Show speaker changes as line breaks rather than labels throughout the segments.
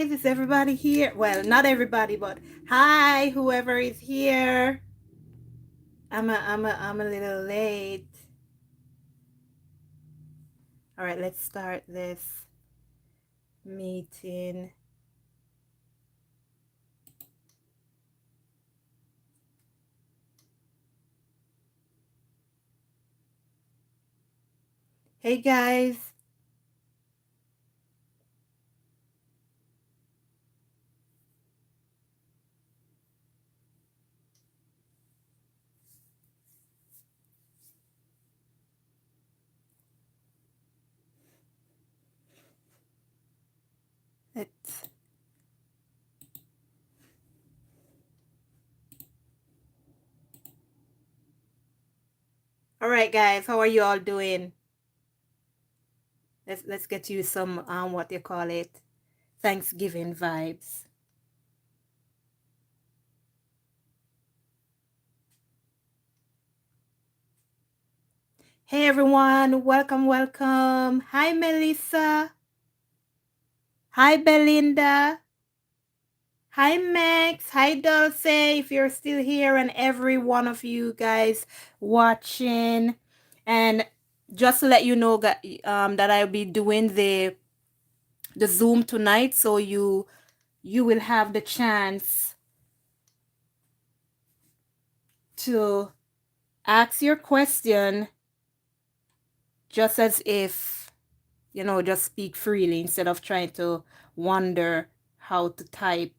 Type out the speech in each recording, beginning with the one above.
Is everybody here? Well, not everybody, but hi, whoever is here. I'm a little late. All right, let's start this meeting. Hey guys. Let's All right, guys, how are you all doing? Let's get you some what you call it? Thanksgiving vibes. Hey everyone, welcome. Hi Melissa. Hi Belinda. Hi Max, hi Dulce, if you're still here, and every one of you guys watching. And just to let you know that I'll be doing the Zoom tonight, so you will have the chance to ask your question just as if, just speak freely instead of trying to wonder how to type.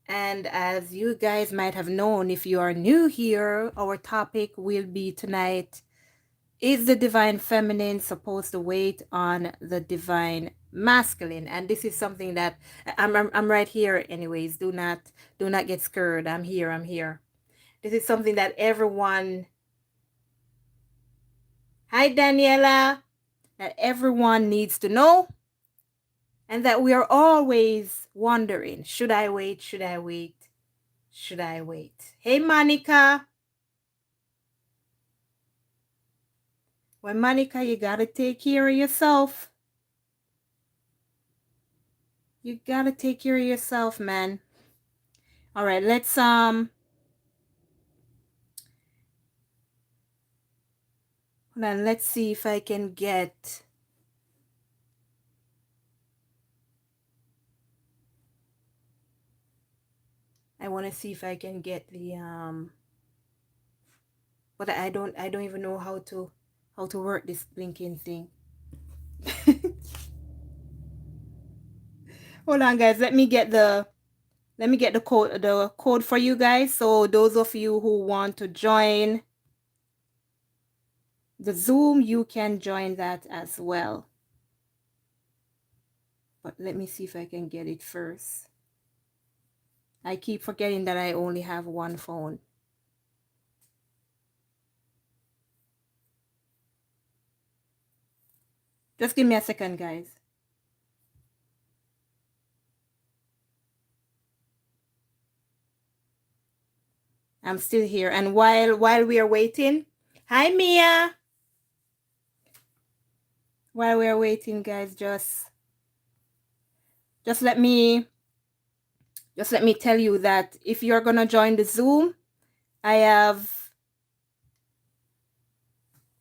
And as you guys might have known, if you are new here, our topic will be tonight, is the divine feminine supposed to wait on the divine masculine? And this is something that I'm right here anyways. Do not get scared. I'm here. This is something that everyone, hi Daniela, that everyone needs to know, and that we are always wondering, should I wait? Should I wait? Should I wait? Hey Monica. Well, Monica, you gotta take care of yourself. You gotta take care of yourself, man. All right, let's hold on, let's see if I can get. I want to see if I can get the but I don't even know how to work this blinking thing. Hold on, guys. Let me get the code for you guys. So those of you who want to join the Zoom, you can join that as well. But let me see if I can get it first. I keep forgetting that I only have one phone. Just give me a second, guys. I'm still here. And while we are waiting, hi Mia. While we are waiting, guys, just let me tell you that if you're gonna join the Zoom, I have,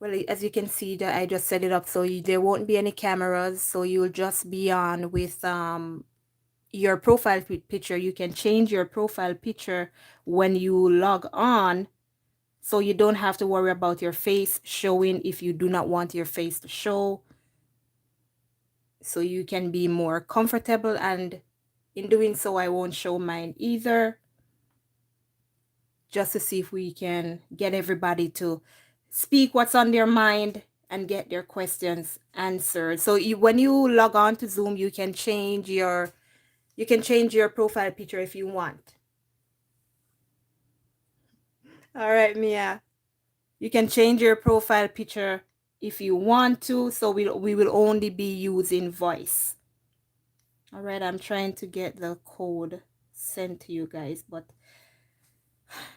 well, as you can see, that I just set it up so there won't be any cameras, so you'll just be on with your profile picture. You can change your profile picture when you log on, so you don't have to worry about your face showing if you do not want your face to show. So you can be more comfortable, and in doing so, I won't show mine either, just to see if we can get everybody to speak what's on their mind and get their questions answered. So when you log on to Zoom, you can change your profile picture if you want. All right, Mia. You can change your profile picture if you want to, so we will only be using voice. All right, I'm trying to get the code sent to you guys, but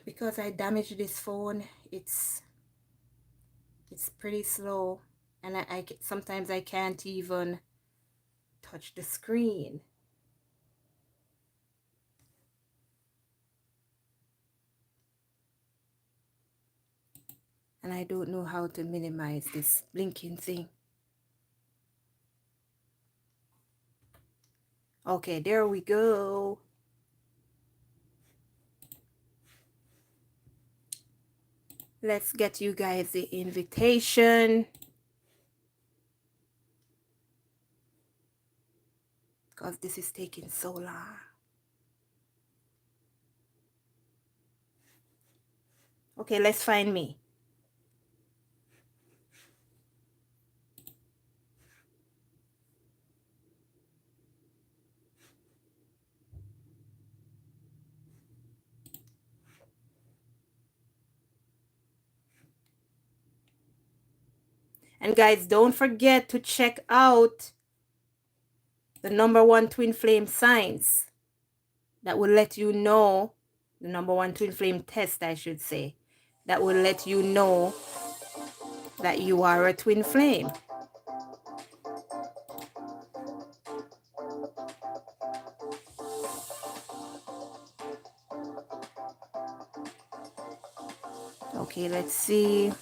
because I damaged this phone, it's pretty slow, And sometimes I can't even touch the screen. And I don't know how to minimize this blinking thing. Okay, there we go. Let's get you guys the invitation. Because this is taking so long. Okay, let's find me. And guys, don't forget to check out the #1 twin flame signs. That will let you know, the #1 twin flame test, I should say, that will let you know that you are a twin flame. Okay, let's see.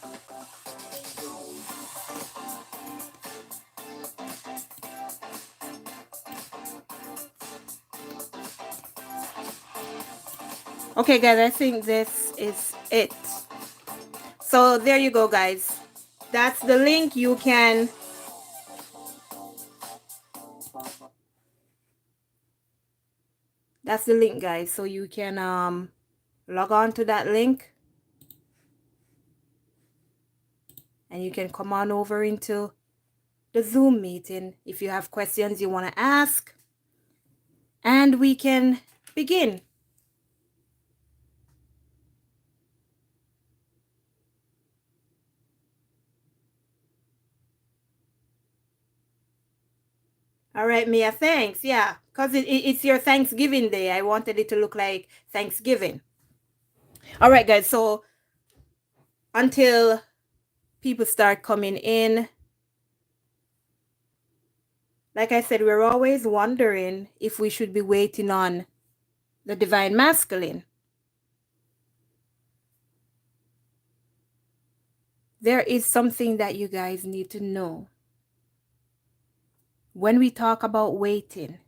Okay, guys, I think this is it. So there you go, guys. That's the link. You can that's the link, guys. So you can log on to that link and you can come on over into the Zoom meeting if you have questions you want to ask, and we can begin. All right, Mia, thanks. Yeah, because it's your Thanksgiving day. I wanted it to look like Thanksgiving. All right, guys. So until people start coming in, like I said, we're always wondering if we should be waiting on the divine masculine. There is something that you guys need to know. When we talk about waiting,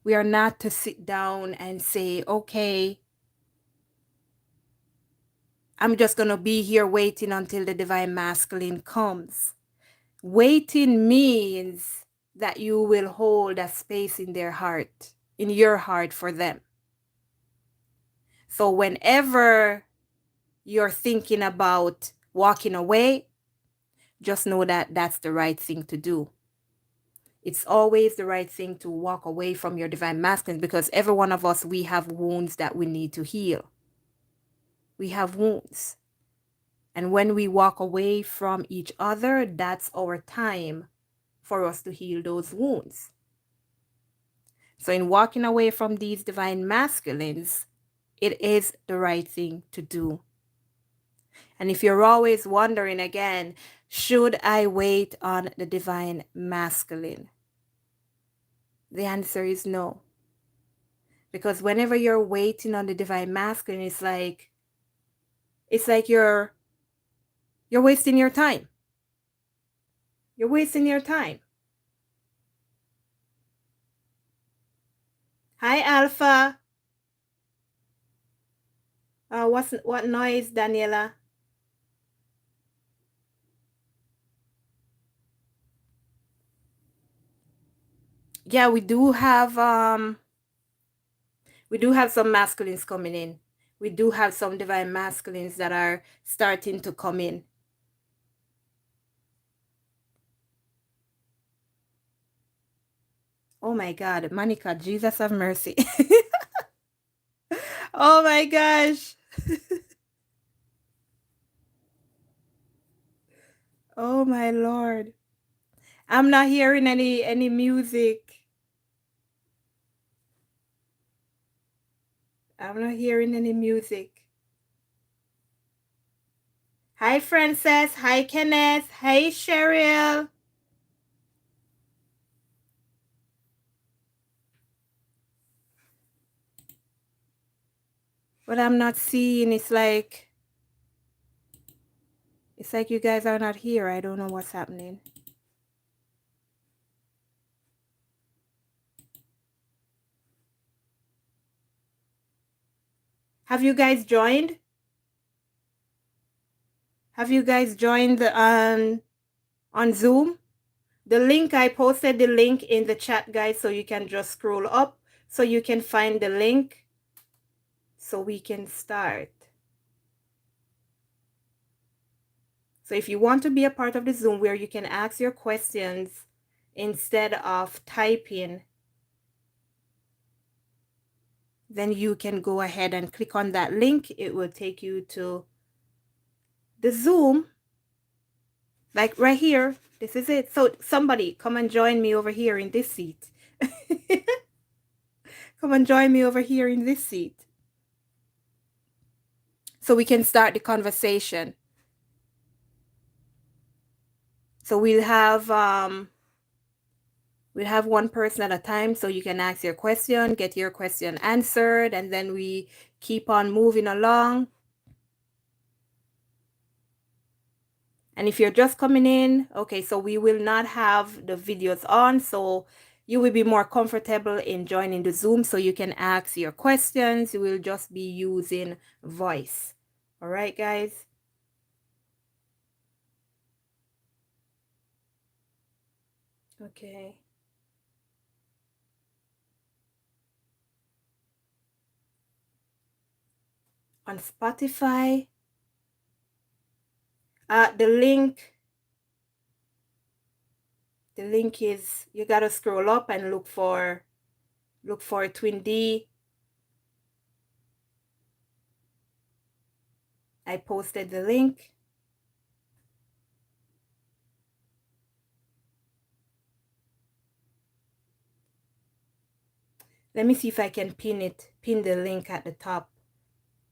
we are not to sit down and say, okay, I'm just going to be here waiting until the divine masculine comes. Waiting means that you will hold a space in their heart, in your heart for them. So whenever you're thinking about walking away, just know that that's the right thing to do. It's always the right thing to walk away from your divine masculine, because every one of us, we have wounds that we need to heal. We have wounds. And when we walk away from each other, that's our time for us to heal those wounds. So in walking away from these divine masculines, it is the right thing to do. And if you're always wondering again, should I wait on the divine masculine? The answer is no. Because whenever you're waiting on the divine masculine, it's like you're wasting your time. You're wasting your time. Hi, Alpha. What noise, Daniela? Yeah, we do have some masculines coming in. We do have some divine masculines that are starting to come in. Oh my God, Monica, Jesus have mercy. Oh my gosh. Oh my Lord. I'm not hearing any music. I'm not hearing any music. Hi, Frances. Hi, Kenneth. Hey, Cheryl. What I'm not seeing is like, it's like you guys are not here. I don't know what's happening. Have you guys joined? Have you guys joined the, on Zoom? The link, I posted the link in the chat, guys, so you can just scroll up so you can find the link so we can start. So if you want to be a part of the Zoom where you can ask your questions instead of typing, then you can go ahead and click on that link. It will take you to the Zoom, like right here. This is it. So somebody come and join me over here in this seat. Come and join me over here in this seat so we can start the conversation. So we'll have one person at a time, so you can ask your question, get your question answered, and then we keep on moving along. And if you're just coming in, okay, so we will not have the videos on, so you will be more comfortable in joining the Zoom so you can ask your questions. You will just be using voice. All right, guys? Okay. On Spotify, the link is, you gotta scroll up and look for Twin D. I posted the link. Let me see if I can pin the link at the top.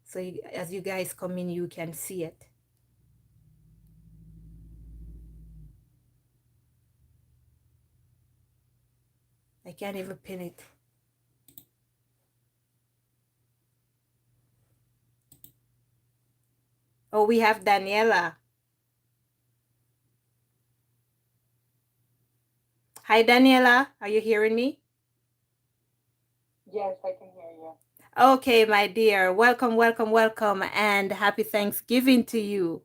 So as you guys come in, you can see it. I can't even pin it. Oh, we have Daniela. Hi, Daniela. Are you hearing me?
Yes, I can hear you.
Okay, my dear. Welcome, welcome, welcome, and happy Thanksgiving to you.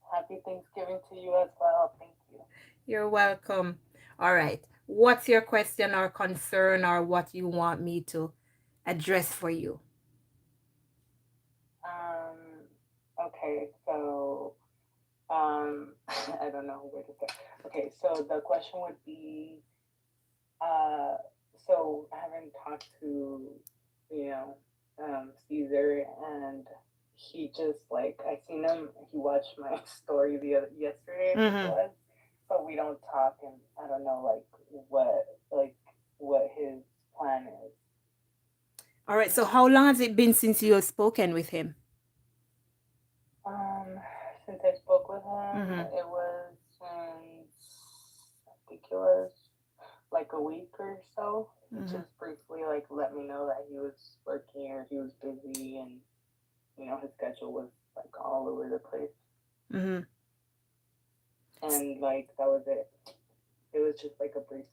Happy Thanksgiving to you as well. Thank you.
You're welcome. All right. What's your question or concern or what you want me to address for you?
Okay, so I don't know where to start. Okay, so the question would be, uh, so I haven't talked to, you know, Caesar, and he just like I seen him. He watched my story yesterday, I think it was, but we don't talk, and I don't know what his plan is.
All right. So how long has it been since you have spoken with him?
Um, since I spoke with him, it was since I think it was like a week or so. He just briefly like let me know that he was working or he was busy, and his schedule was like all over the place. And like that was it. It was just like a brief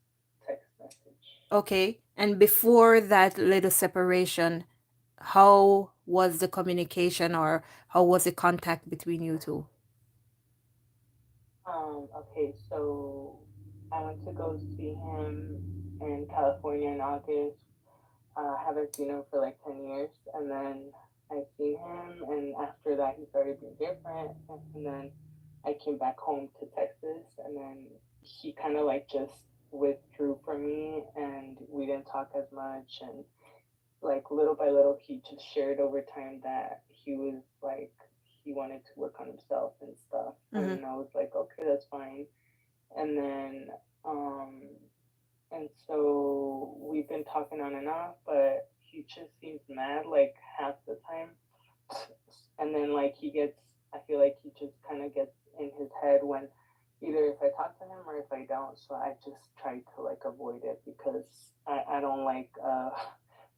text message.
Okay. And before that little separation, how was the communication or how was the contact between you two?
Okay, so I went to go see him in California in August. Haven't seen him for like 10 years. And then I seen him, and after that, he started being different. And then I came back home to Texas, and then he kind of like just withdrew from me, and we didn't talk as much. And like little by little, he just shared over time that he was like, he wanted to work on himself and stuff. And I was like, okay, that's fine. And then, um, and so we've been talking on and off, but he just seems mad like half the time. And then like he gets I feel like he just kind of gets in his head when either if I talk to him or if I don't. So I just try to like avoid it because I don't like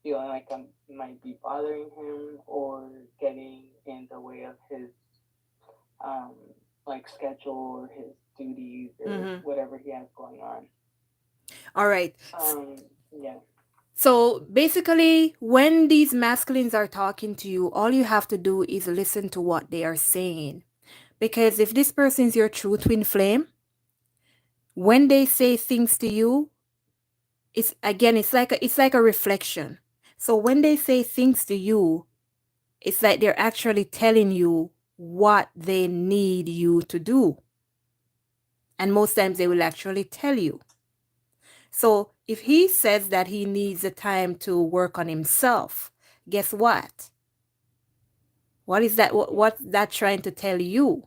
feeling like I might be bothering him or getting in the way of his um, like schedule or his duties or
Mm-hmm.
whatever he has going on.
All right.
Yeah.
So basically, when these masculines are talking to you, all you have to do is listen to what they are saying. Because if this person is your true twin flame, when they say things to you, it's again, it's like a reflection. So when they say things to you, it's like they're actually telling you what they need you to do. And most times they will actually tell you. So if he says that he needs the time to work on himself, guess what? What is that?
Yeah.
What's that trying to tell you?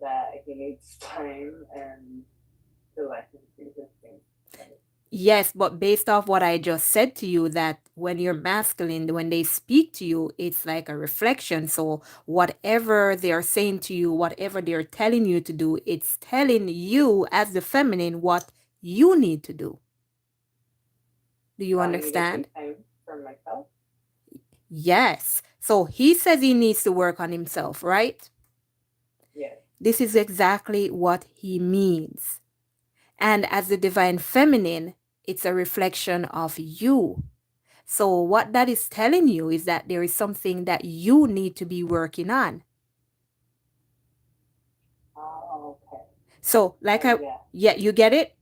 That he needs time and to let him do his thing. Right?
Yes, but based off what I just said to you, that when you're masculine, when they speak to you, it's like a reflection. So whatever they're saying to you, whatever they're telling you to do, it's telling you as the feminine what you need to do. Do you
So I need to
understand?
take time for myself.
Yes. So he says he needs to work on himself, right?
Yes.
This is exactly what he means. And as the divine feminine, it's a reflection of you. So, what that is telling you is that there is something that you need to be working on.
Oh, okay.
So,
Yeah.
yeah, you get it?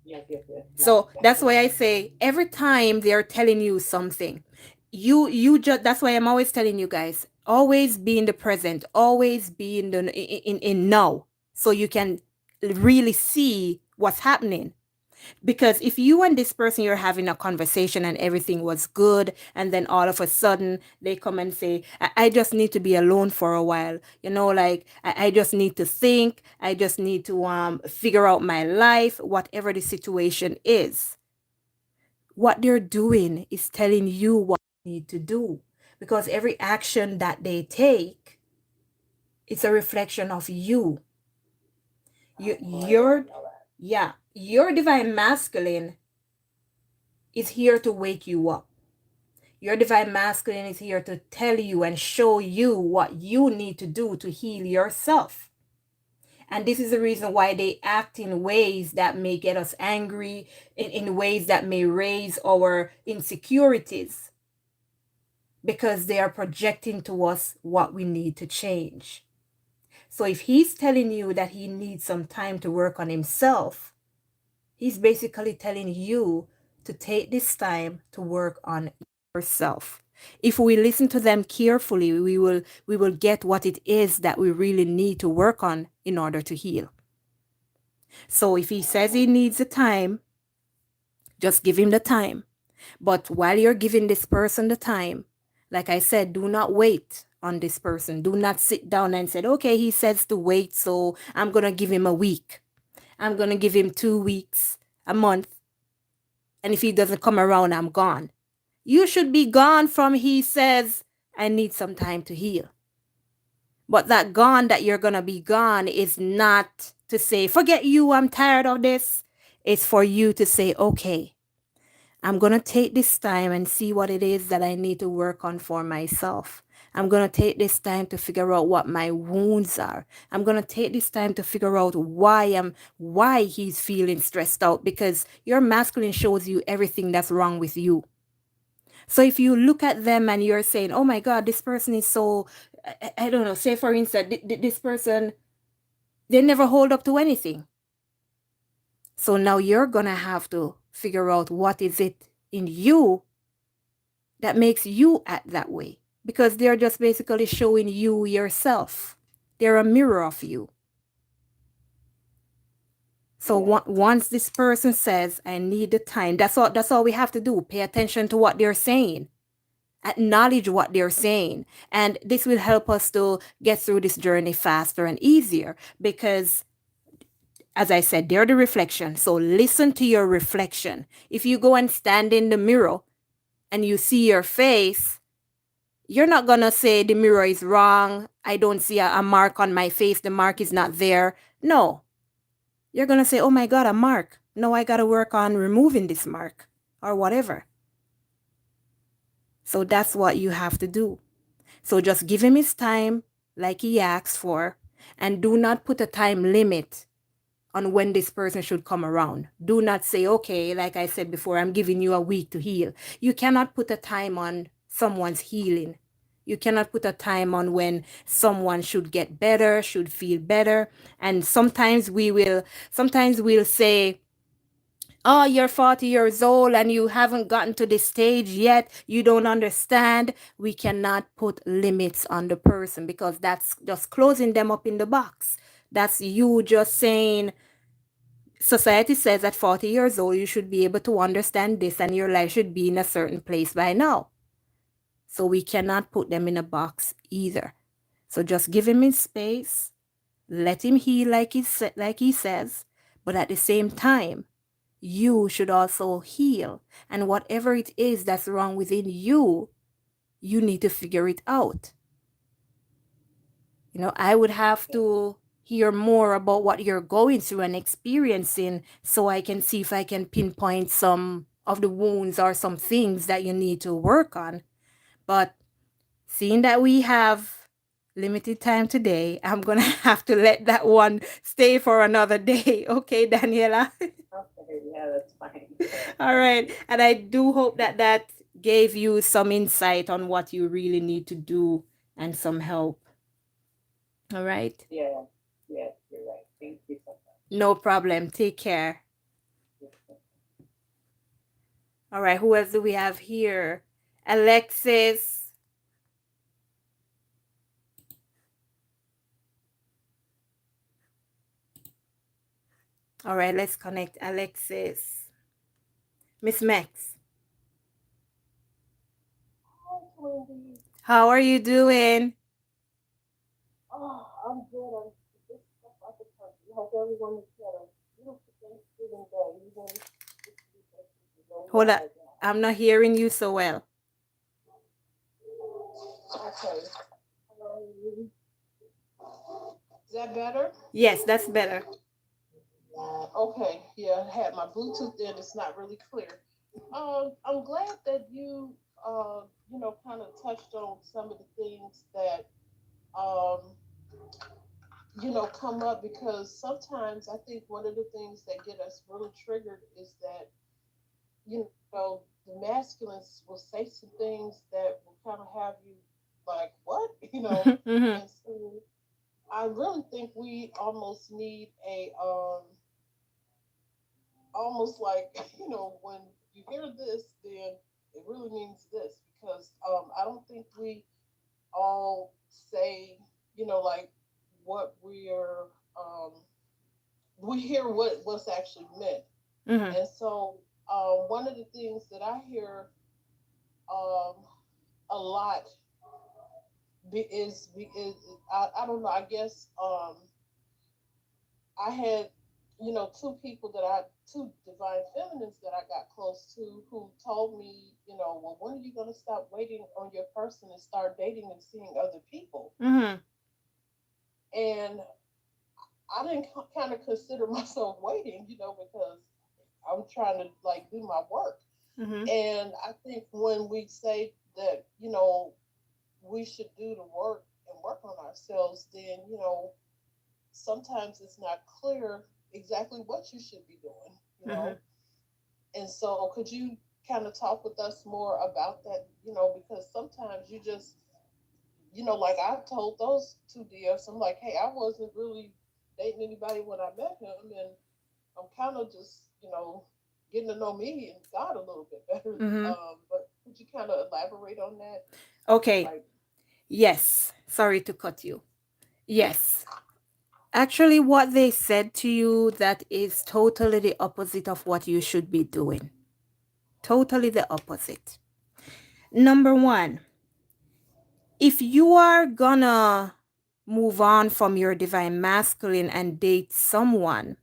Yes, yes, yes. Now,
So, that's why I
definitely.
say every time they're telling you something, you just, that's why I'm always telling you guys, always be in the present, always be in the, in now, so you can really see what's happening. Because if you and this person you're having a conversation and everything was good, and then all of a sudden they come and say, I just need to be alone for a while, like I just need to think, I just need to figure out my life, whatever the situation is, what they're doing is telling you what you need to do. Because every action that they take, it's a reflection of you. you
Oh, cool. I
your
didn't know that.
yeah, your divine masculine is here to wake you up. Your divine masculine is here to tell you and show you what you need to do to heal yourself. And this is the reason why they act in ways that may get us angry, in ways that may raise our insecurities, because they are projecting to us what we need to change. So if he's telling you that he needs some time to work on himself, he's basically telling you to take this time to work on yourself. If we listen to them carefully, we will get what it is that we really need to work on in order to heal. So if he says he
Oh,
needs the time, just give him the time. But while you're giving this person the time, like I said, do not wait on this person. Do not sit down and say, okay, he says to wait, so I'm going to give him a week. I'm going to give him 2 weeks, a month. And if he doesn't come around, I'm gone. You should be gone from he says, I need some time to heal. But that gone that you're going to be gone is not to say, forget you, I'm tired of this. It's for you to say, okay, I'm going to take this time and see what it is that I need to work on for myself. I'm going to take this time to figure out what my wounds are. I'm going to take this time to figure out why he's feeling stressed out, because your masculine shows you everything that's wrong with you. So if you look at them and you're saying, "Oh my god, this person is so I don't know, say for instance, this person, they never hold up to anything." So now you're going to have to figure out what is it in you that makes you act that way, because they're just basically showing you yourself. They're a mirror of you. So
yeah.
once this person says, I need the time, that's all we have to do. Pay attention to what they're saying. Acknowledge what they're saying. And this will help us to get through this journey faster and easier, because as I said, they're the reflection. So listen to your reflection. If you go and stand in the mirror and you see your face, you're not gonna say the mirror is wrong. I don't see a mark on my face. The mark is not there. No, you're gonna say, oh my God, a mark. No, I gotta work on removing this mark or whatever. So that's what you have to do. So just give him his time like he asked for, and do not put a time limit on when this person should come around. Do not say, okay, like I said before, I'm giving you a week to heal. You cannot put a time on someone's healing. You cannot put a time on when someone should get better, should feel better. And sometimes we'll say, oh, you're 40 years old and you haven't gotten to this stage yet. You don't understand. We cannot put limits on the person, because that's just closing them up in the box. That's you just saying, society says at 40 years old, you should be able to understand this and your life should be in a certain place by now. So we cannot put them in a box either. So just give him his space, let him heal like he says, but at the same time, you should also heal. And whatever it is that's wrong within you, you need to figure it out. I would have to hear more about what you're going through and experiencing, so I can see if I can pinpoint some of the wounds or some things that you need to work on. But seeing that we have limited time today, I'm going to have to let that one stay for another day. Okay, Daniela?
Okay, yeah, that's fine.
All right. And I do hope that that gave you some insight on what you really need to do and some help. All right.
Yeah, yes, you're right. Thank you so much.
No problem. Take care. All right. Who else do we have here? Alexis. All right. Let's connect Alexis. Miss Max.
Hi, Wendy.
How are you doing?
Oh, I'm good. I'm just stuff like a turkey. I hope everyone has had a beautiful Thanksgiving day, even this week is where we
Hold
are
on.
right now.
I'm not hearing you so well.
Okay. Um, is that better?
Yes, that's better.
Okay. Yeah, I had my Bluetooth in. It's not really clear. I'm glad that you kind of touched on some of the things that um, come up because sometimes I think one of the things that get us really triggered is that the masculines will say some things that will kind of have you like, what?
Mm-hmm.
And so I really think we almost need almost like, when you hear this, then it really means this because I don't think we all say, like what um, we hear what's actually meant.
Mm-hmm.
And so one of the things that I hear um, a lot is I don't know. I guess I had two divine feminines that I got close to who told me, well, when are you going to stop waiting on your person and start dating and seeing other people?
Mm-hmm.
And I didn't kind of consider myself waiting, because I'm trying to like do my work.
Mm-hmm.
And I think when we say that, we should do the work and work on ourselves, then, sometimes it's not clear exactly what you should be doing.
Mm-hmm.
And so could you kind of talk with us more about that, because sometimes you just, like I've told those two DFs, I'm like, hey, I wasn't really dating anybody when I met him, and I'm kind of just, getting to know me and God a little bit better.
Mm-hmm.
But could you kind of elaborate on that?
Okay.
Like,
Yes. Sorry to cut you. Yes. Actually, what they said to you, that is totally the opposite of what you should be doing. Totally the opposite. Number one, if you are gonna move on from your divine masculine and date someone,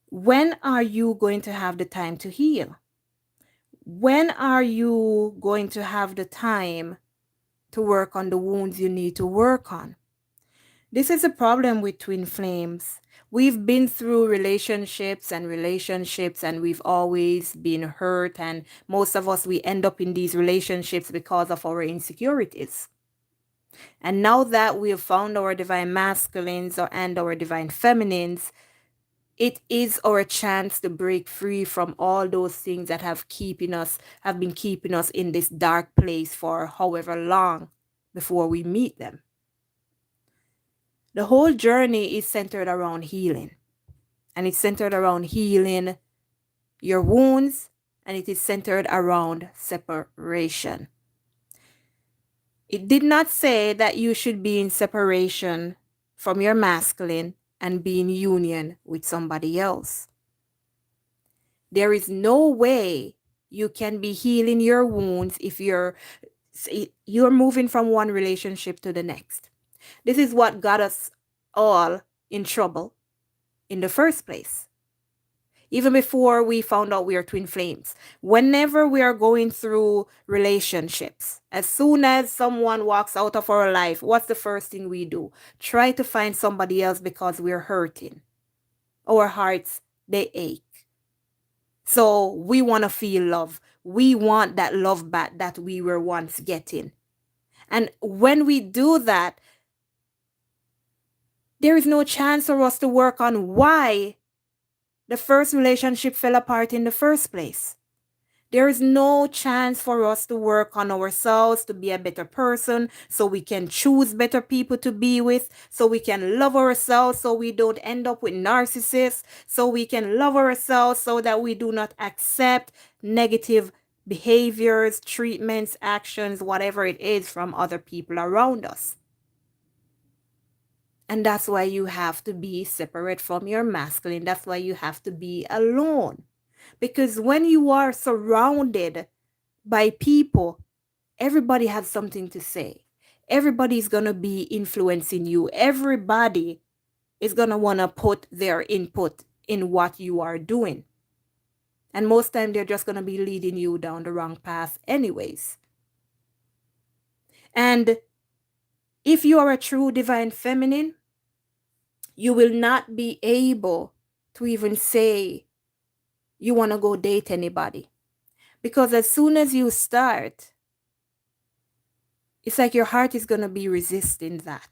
when are you going to have the time to heal? When are you going to have the time to work on the wounds you need to work on? This is a problem with twin flames. We've been through relationships, and we've always been hurt. And most of us, we end up in these relationships because of our insecurities. And now that we have found our divine masculines and our divine feminines, it is our chance to break free from all those things that have been keeping us in this dark place for however long before we meet them. The whole journey is centered around healing, and it's centered around healing your wounds, and it is centered around separation. It did not say that you should be in separation from your masculine and be in union with somebody else. There is no way you can be healing your wounds if you're moving from one relationship to the next. This is what got us all in trouble in the first place. Even before we found out we are twin flames. Whenever we are going through relationships, as soon as someone walks out of our life, what's the first thing we do? Try to find somebody else because we're hurting. Our hearts, they ache. So we want to feel love. We want that love back that we were once getting. And when we do that, there is no chance for us to work on why the first relationship fell apart in the first place. There is no chance for us to work on ourselves to be a better person so we can choose better people to be with, so we can love ourselves so we don't end up with narcissists, so we can love ourselves so that we do not accept negative behaviors, treatments, actions, whatever it is from other people around us. And that's why you have to be separate from your masculine. That's why you have to be alone. Because when you are surrounded by people, everybody has something to say. Everybody's going to be influencing you. Everybody is going to want to put their input in what you are doing. And most time they're just going to be leading you down the wrong path anyways. And if you are a true divine feminine, you will not be able to even say you want to go date anybody. Because as soon as you start, it's like your heart is going to be resisting that.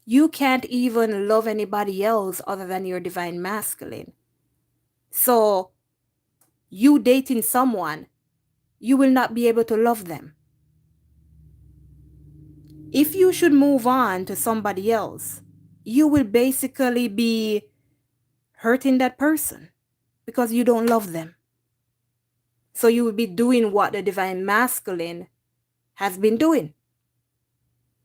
You can't even love anybody else other than your divine masculine. So, you dating someone, you will not be able to love them. If you should move on to somebody else, you will basically be hurting that person because you don't love them. So, you will be doing what the divine masculine has been doing,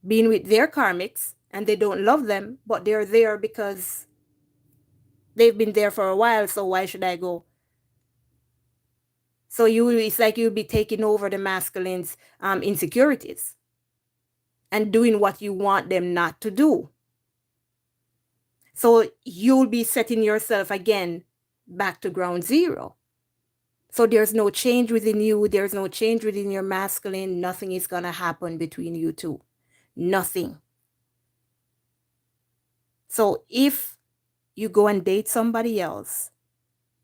being with their karmics, and they don't love them, but they're there because they've been there for a while, so why should I go? So it's like you'll be taking over the masculine's insecurities and doing what you want them not to do. So you'll be setting yourself again back to ground zero. So there's no change within you. There's no change within your masculine. Nothing is going to happen between you two. Nothing. So if you go and date somebody else,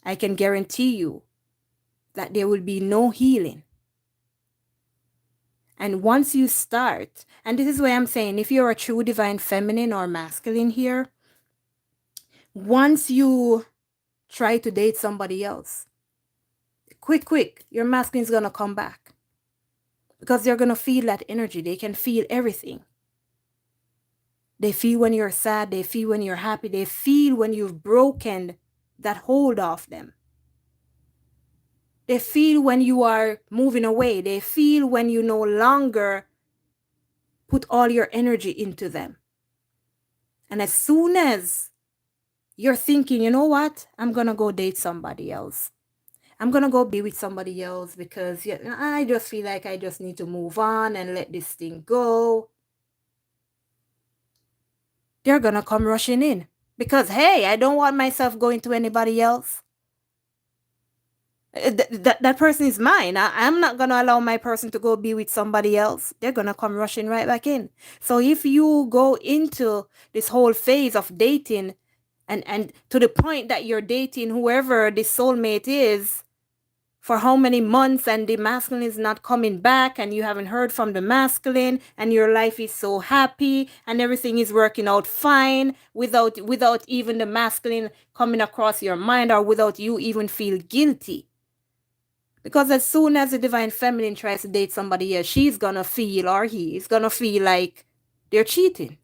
I can guarantee you that there will be no healing. And once you start, and this is why I'm saying, if you're a true divine feminine or masculine here, once you try to date somebody else, quick, your masculine is going to come back. Because they're going to feel that energy. They can feel everything. They feel when you're sad. They feel when you're happy. They feel when you've broken that hold off them. They feel when you are moving away. They feel when you no longer put all your energy into them. And as soon as you're thinking, you know what, I'm going to go date somebody else. I'm going to go be with somebody else because I just feel like I just need to move on and let this thing go. They're going to come rushing in because, hey, I don't want myself going to anybody else. That person is mine. I'm not going to allow my person to go be with somebody else. They're going to come rushing right back in. So if you go into this whole phase of dating and to the point that you're dating whoever the soulmate is for how many months and the masculine is not coming back and you haven't heard from the masculine and your life is so happy and everything is working out fine without even the masculine coming across your mind or without you even feel guilty. Because as soon as the divine feminine tries to date somebody else, she's gonna feel, or he is gonna feel like they're cheating.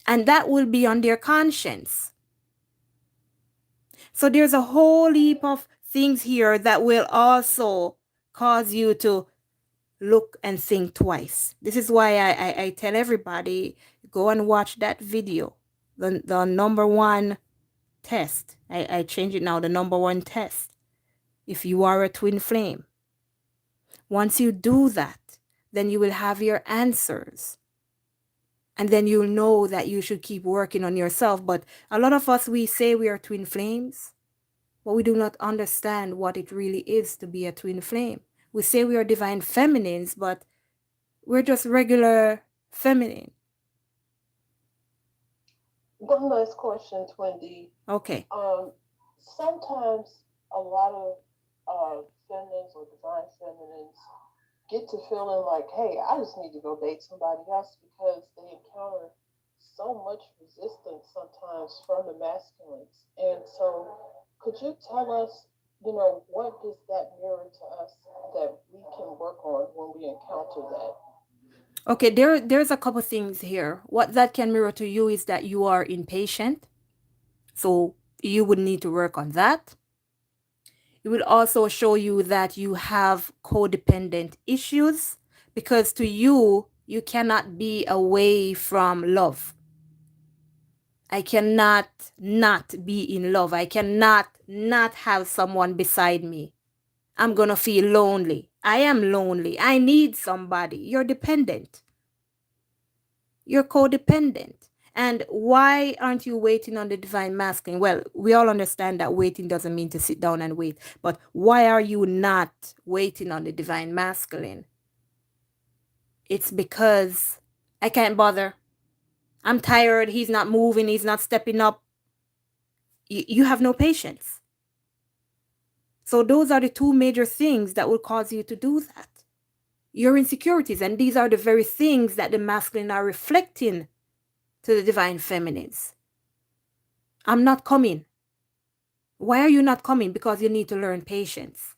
And that will be on their conscience. So there's a whole heap of things here that will also cause you to look and think twice. This is why I tell everybody, go and watch that video. The number one test. I change it now, the number one test. If you are a twin flame. Once you do that, then you will have your answers. And then you'll know that you should keep working on yourself. But a lot of us, we say we are twin flames, but we do not understand what it really is to be a twin flame. We say we are divine feminines, but we're just regular feminine.
One last question, Twenty.
Okay.
Sometimes a lot of feminines or divine feminines get to feeling like, hey, I just need to go date somebody else because they encounter so much resistance sometimes from the masculines. And so, could you tell us, what does that mirror to us that we can work on when we encounter that?
Okay, there's a couple things here. What that can mirror to you is that you are impatient. So you would need to work on that. It will also show you that you have codependent issues because to you, you cannot be away from love. I cannot not be in love. I cannot not have someone beside me. I'm going to feel lonely. I am lonely. I need somebody. You're dependent. You're codependent. And why aren't you waiting on the divine masculine? Well, we all understand that waiting doesn't mean to sit down and wait. But why are you not waiting on the divine masculine? It's because I can't bother. I'm tired. He's not moving. He's not stepping up. You have no patience. So those are the two major things that will cause you to do that. Your insecurities. And these are the very things that the masculine are reflecting to the divine feminines. I'm not coming. Why are you not coming? Because you need to learn patience.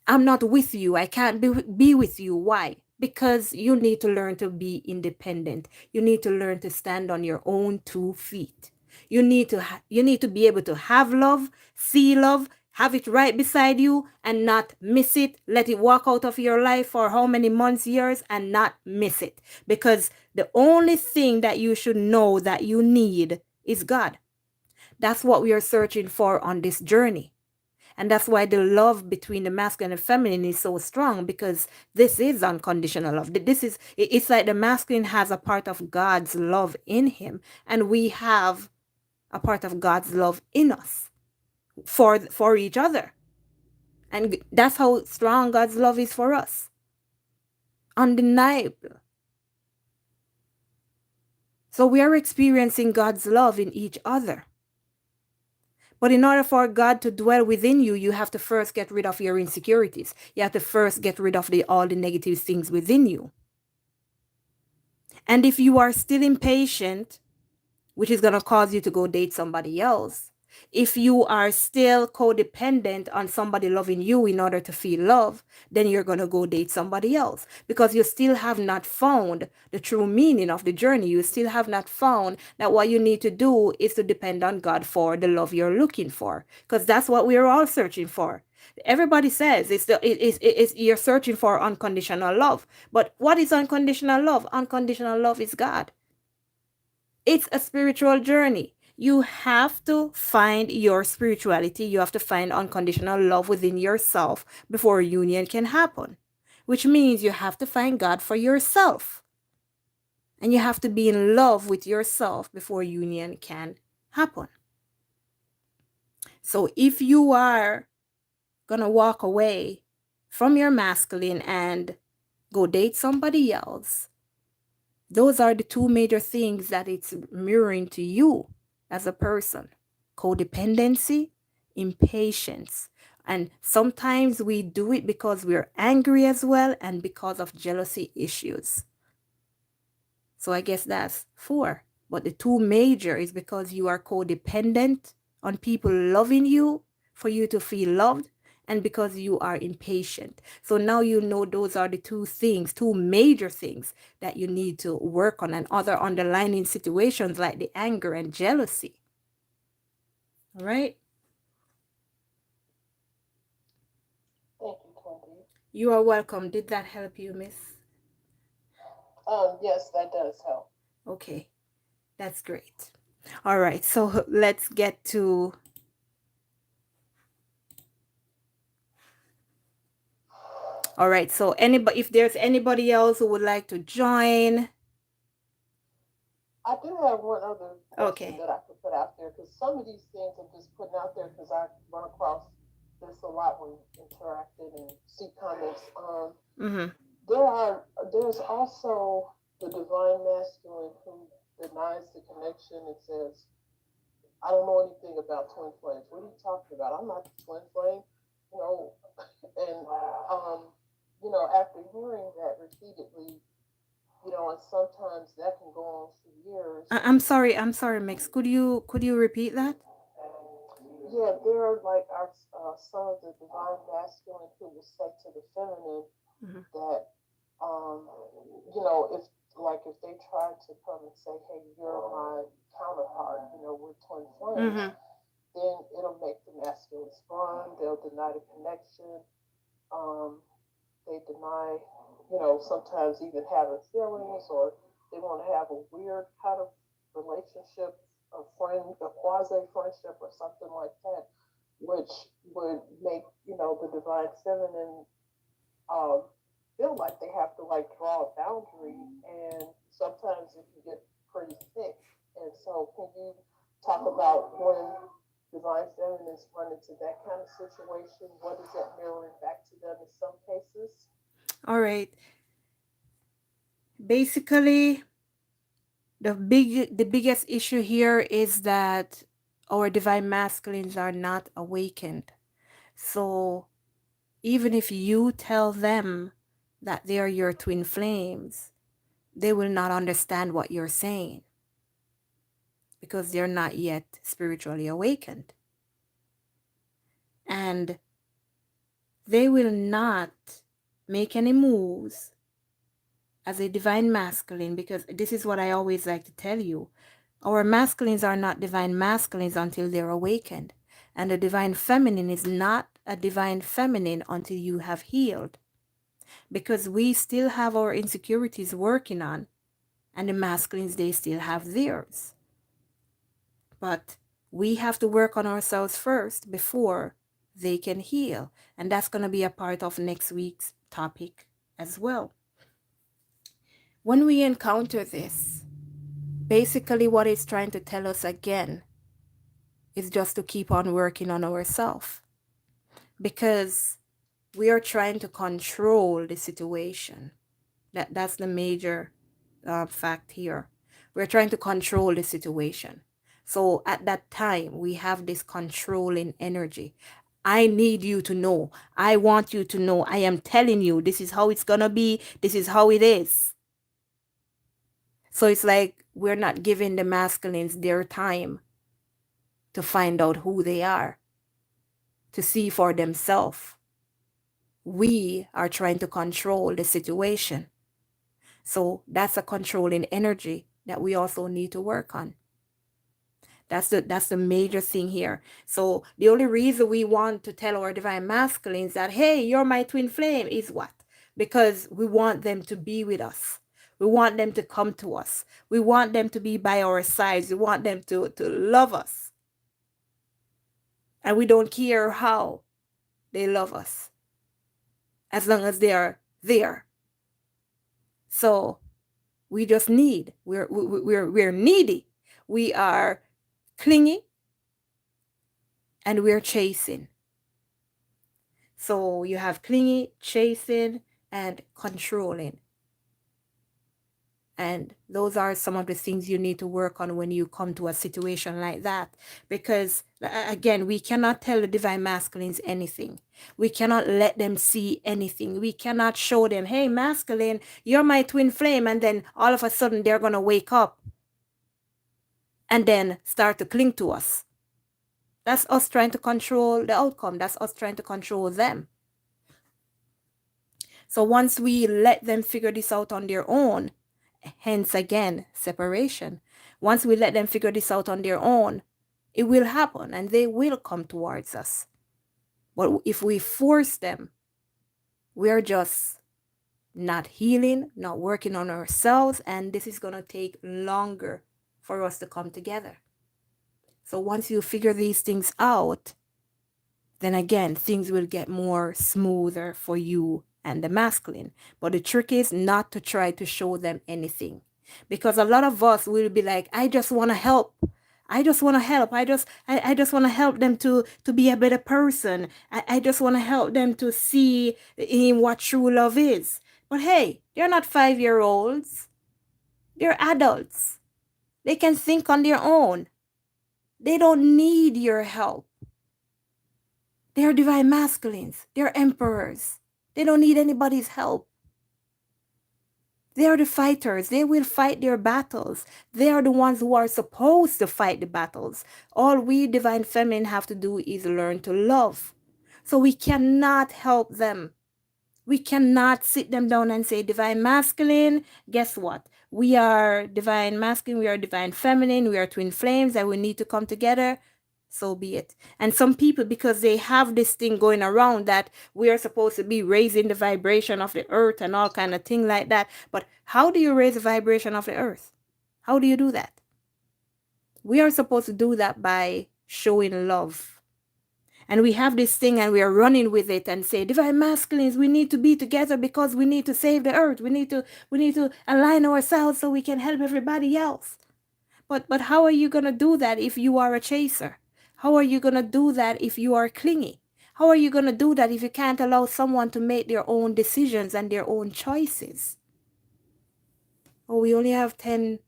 I'm not with you. I can't be with you. Why? Because you need to learn to be independent. You need to learn to stand on your own 2 feet. You need to be able to have love, see love, have it right beside you and not miss it. Let it walk out of your life for how many months, years, and not miss it. Because the only thing that you should know that you need is God. That's what we are searching for on this journey. And that's why the love between the masculine and feminine is so strong, because this is unconditional love. It's like the masculine has a part of God's love in him, and we have a part of God's love in us for each other. And that's how strong God's love is for us. Undeniable. So we are experiencing God's love in each other. But in order for God to dwell within you, you have to first get rid of your insecurities. You have to first get rid of all the negative things within you. And if you are still impatient, which is going to cause you to go date somebody else, if you are still codependent on somebody loving you in order to feel love, then you're going to go date somebody else because you still have not found the true meaning of the journey. You still have not found that what you need to do is to depend on God for the love you're looking for, because that's what we're all searching for. Everybody says you're searching for unconditional love. But what is unconditional love? Unconditional love is God. It's a spiritual journey. You have to find your spirituality. You have to find unconditional love within yourself before union can happen, which means you have to find God for yourself. And you have to be in love with yourself before union can happen. So if you are gonna walk away from your masculine and go date somebody else, those are the two major things that it's mirroring to you as a person: codependency, impatience. And sometimes we do it because we're angry as well and because of jealousy issues. So I guess that's four. But the two major is because you are codependent on people loving you for you to feel loved, and because you are impatient. So now you know those are the two things, two major things that you need to work on, and other underlying situations like the anger and jealousy. All right.
Thank you, Wendy.
You are welcome. Did that help you, miss?
Yes, that does help.
Okay. That's great. All right. So let's get to. All right. So anybody, if there's anybody else who would like to join.
I do have one other question
Okay.
that I could put out there because some of these things I'm just putting out there because I run across this a lot when interacting and see comments.
Mm-hmm.
There's also the divine masculine who denies the connection and says, "I don't know anything about twin flames. What are you talking about? I'm not the twin flame." You know, and after hearing that repeatedly, and sometimes that can go on for years.
I'm sorry. I'm sorry, Mix. Could you repeat that?
Yeah, there are like some of the divine masculine who will say to the feminine
Mm-hmm.
that, um, if if they try to come and say, "Hey, you're my counterpart," we're twin flames,
Mm-hmm.
then it'll make the masculines run. They'll deny the connection. Um, they deny, sometimes even having feelings, or they want to have a weird kind of relationship, a quasi friendship, or something like that, which would make the divine feminine um, feel like they have to like draw a boundary, and sometimes it can get pretty thick. And so, can you talk about when divine feminines run into that kind of situation? What is that mirroring back to them in some cases?
All right. Basically, the biggest issue here is that our divine masculines are not awakened. So even if you tell them that they are your twin flames, they will not understand what you're saying because they're not yet spiritually awakened. And they will not make any moves as a divine masculine, because this is what I always like to tell you. Our masculines are not divine masculines until they're awakened. And the divine feminine is not a divine feminine until you have healed. Because we still have our insecurities working on, and the masculines, they still have theirs. But we have to work on ourselves first before they can heal. And that's going to be a part of next week's topic as well. When we encounter this, basically what it's trying to tell us again is just to keep on working on ourselves, because we are trying to control the situation. That's the major fact here. We're trying to control the situation. So at that time, we have this controlling energy. I need you to know. I want you to know. I am telling you, this is how it's gonna be. This is how it is. So it's like we're not giving the masculines their time to find out who they are, to see for themselves. We are trying to control the situation. So that's a controlling energy that we also need to work on. That's the major thing here. So the only reason we want to tell our divine masculines that, hey, you're my twin flame, is what? Because we want them to be with us. We want them to come to us. We want them to be by our sides. We want them to love us. And we don't care how they love us, as long as they are there. So we just need, we're needy. We are clingy. and we're chasing. So you have clingy, chasing, and controlling. And those are some of the things you need to work on when you come to a situation like that. Because, again, we cannot tell the divine masculines anything. We cannot let them see anything. We cannot show them, hey, masculine, you're my twin flame. And then all of a sudden they're going to wake up and then start to cling to us. That's us trying to control the outcome. That's us trying to control them. So once we let them figure this out on their own, hence again, separation. Once we let them figure this out on their own, it will happen and they will come towards us. But if we force them, we're just not healing, not working on ourselves, and this is going to take longer for us to come together. So once you figure these things out, then again, things will get more smoother for you and the masculine. But the trick is not to try to show them anything. Because a lot of us will be like, I just want to help. I just want to help. I just want to help them to be a better person. I just want to help them to see in what true love is. But hey, they're not 5-year-olds. They're adults. They can think on their own. They don't need your help. They are divine masculines. They're emperors. They don't need anybody's help. They are the fighters. They will fight their battles. They are the ones who are supposed to fight the battles. All we divine feminine have to do is learn to love. So we cannot help them. We cannot sit them down and say, divine masculine, guess what? We are divine masculine, we are divine feminine, we are twin flames, and we need to come together. So be it. And some people, because they have this thing going around that we are supposed to be raising the vibration of the earth and all kind of thing like that. But how do you raise the vibration of the earth? How do you do that? We are supposed to do that by showing love. And we have this thing and we are running with it and say, divine masculines, we need to be together because we need to save the earth. We need to align ourselves so we can help everybody else. But how are you going to do that if you are a chaser? How are you going to do that if you are clingy? How are you going to do that if you can't allow someone to make their own decisions and their own choices? Oh, we only have 10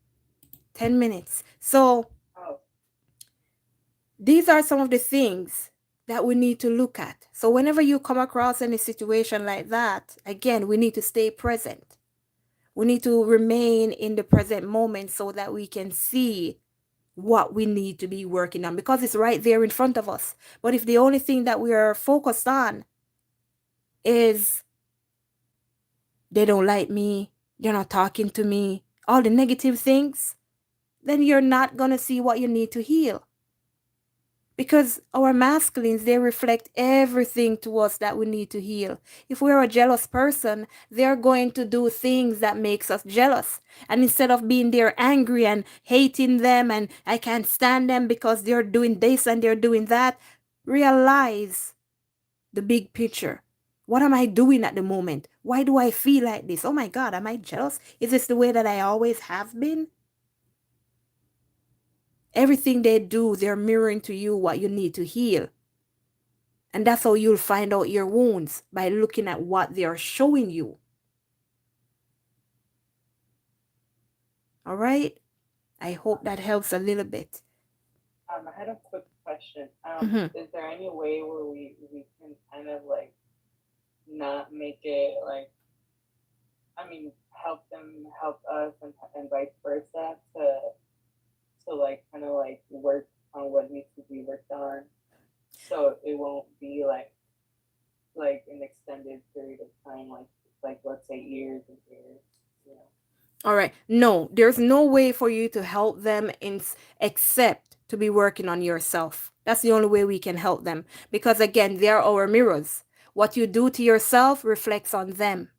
minutes. So these are some of the things that we need to look at. So whenever you come across any situation like that, again, we need to stay present. We need to remain in the present moment so that we can see what we need to be working on, because it's right there in front of us. But if the only thing that we are focused on is they don't like me, they're not talking to me, all the negative things, then you're not going to see what you need to heal. Because our masculines, they reflect everything to us that we need to heal. If we're a jealous person, they're going to do things that makes us jealous. And instead of being there angry and hating them and I can't stand them because they're doing this and they're doing that, realize the big picture. What am I doing at the moment? Why do I feel like this? Oh my God, am I jealous? Is this the way that I always have been? Everything they do, they're mirroring to you what you need to heal. And that's how you'll find out your wounds, by looking at what they are showing you. All right? I hope that helps a little bit.
I had a quick question.
Mhm.
Is there any way where we can kind of like not make it like, I mean, help them help us and vice versa to like kind of like work on what needs to be worked on, so it won't be like an extended period of time, like let's say years and years, you know.
All right. No, there's no way for you to help them except to be working on yourself. That's the only way we can help them. Because again, they're our mirrors. What you do to yourself reflects on them.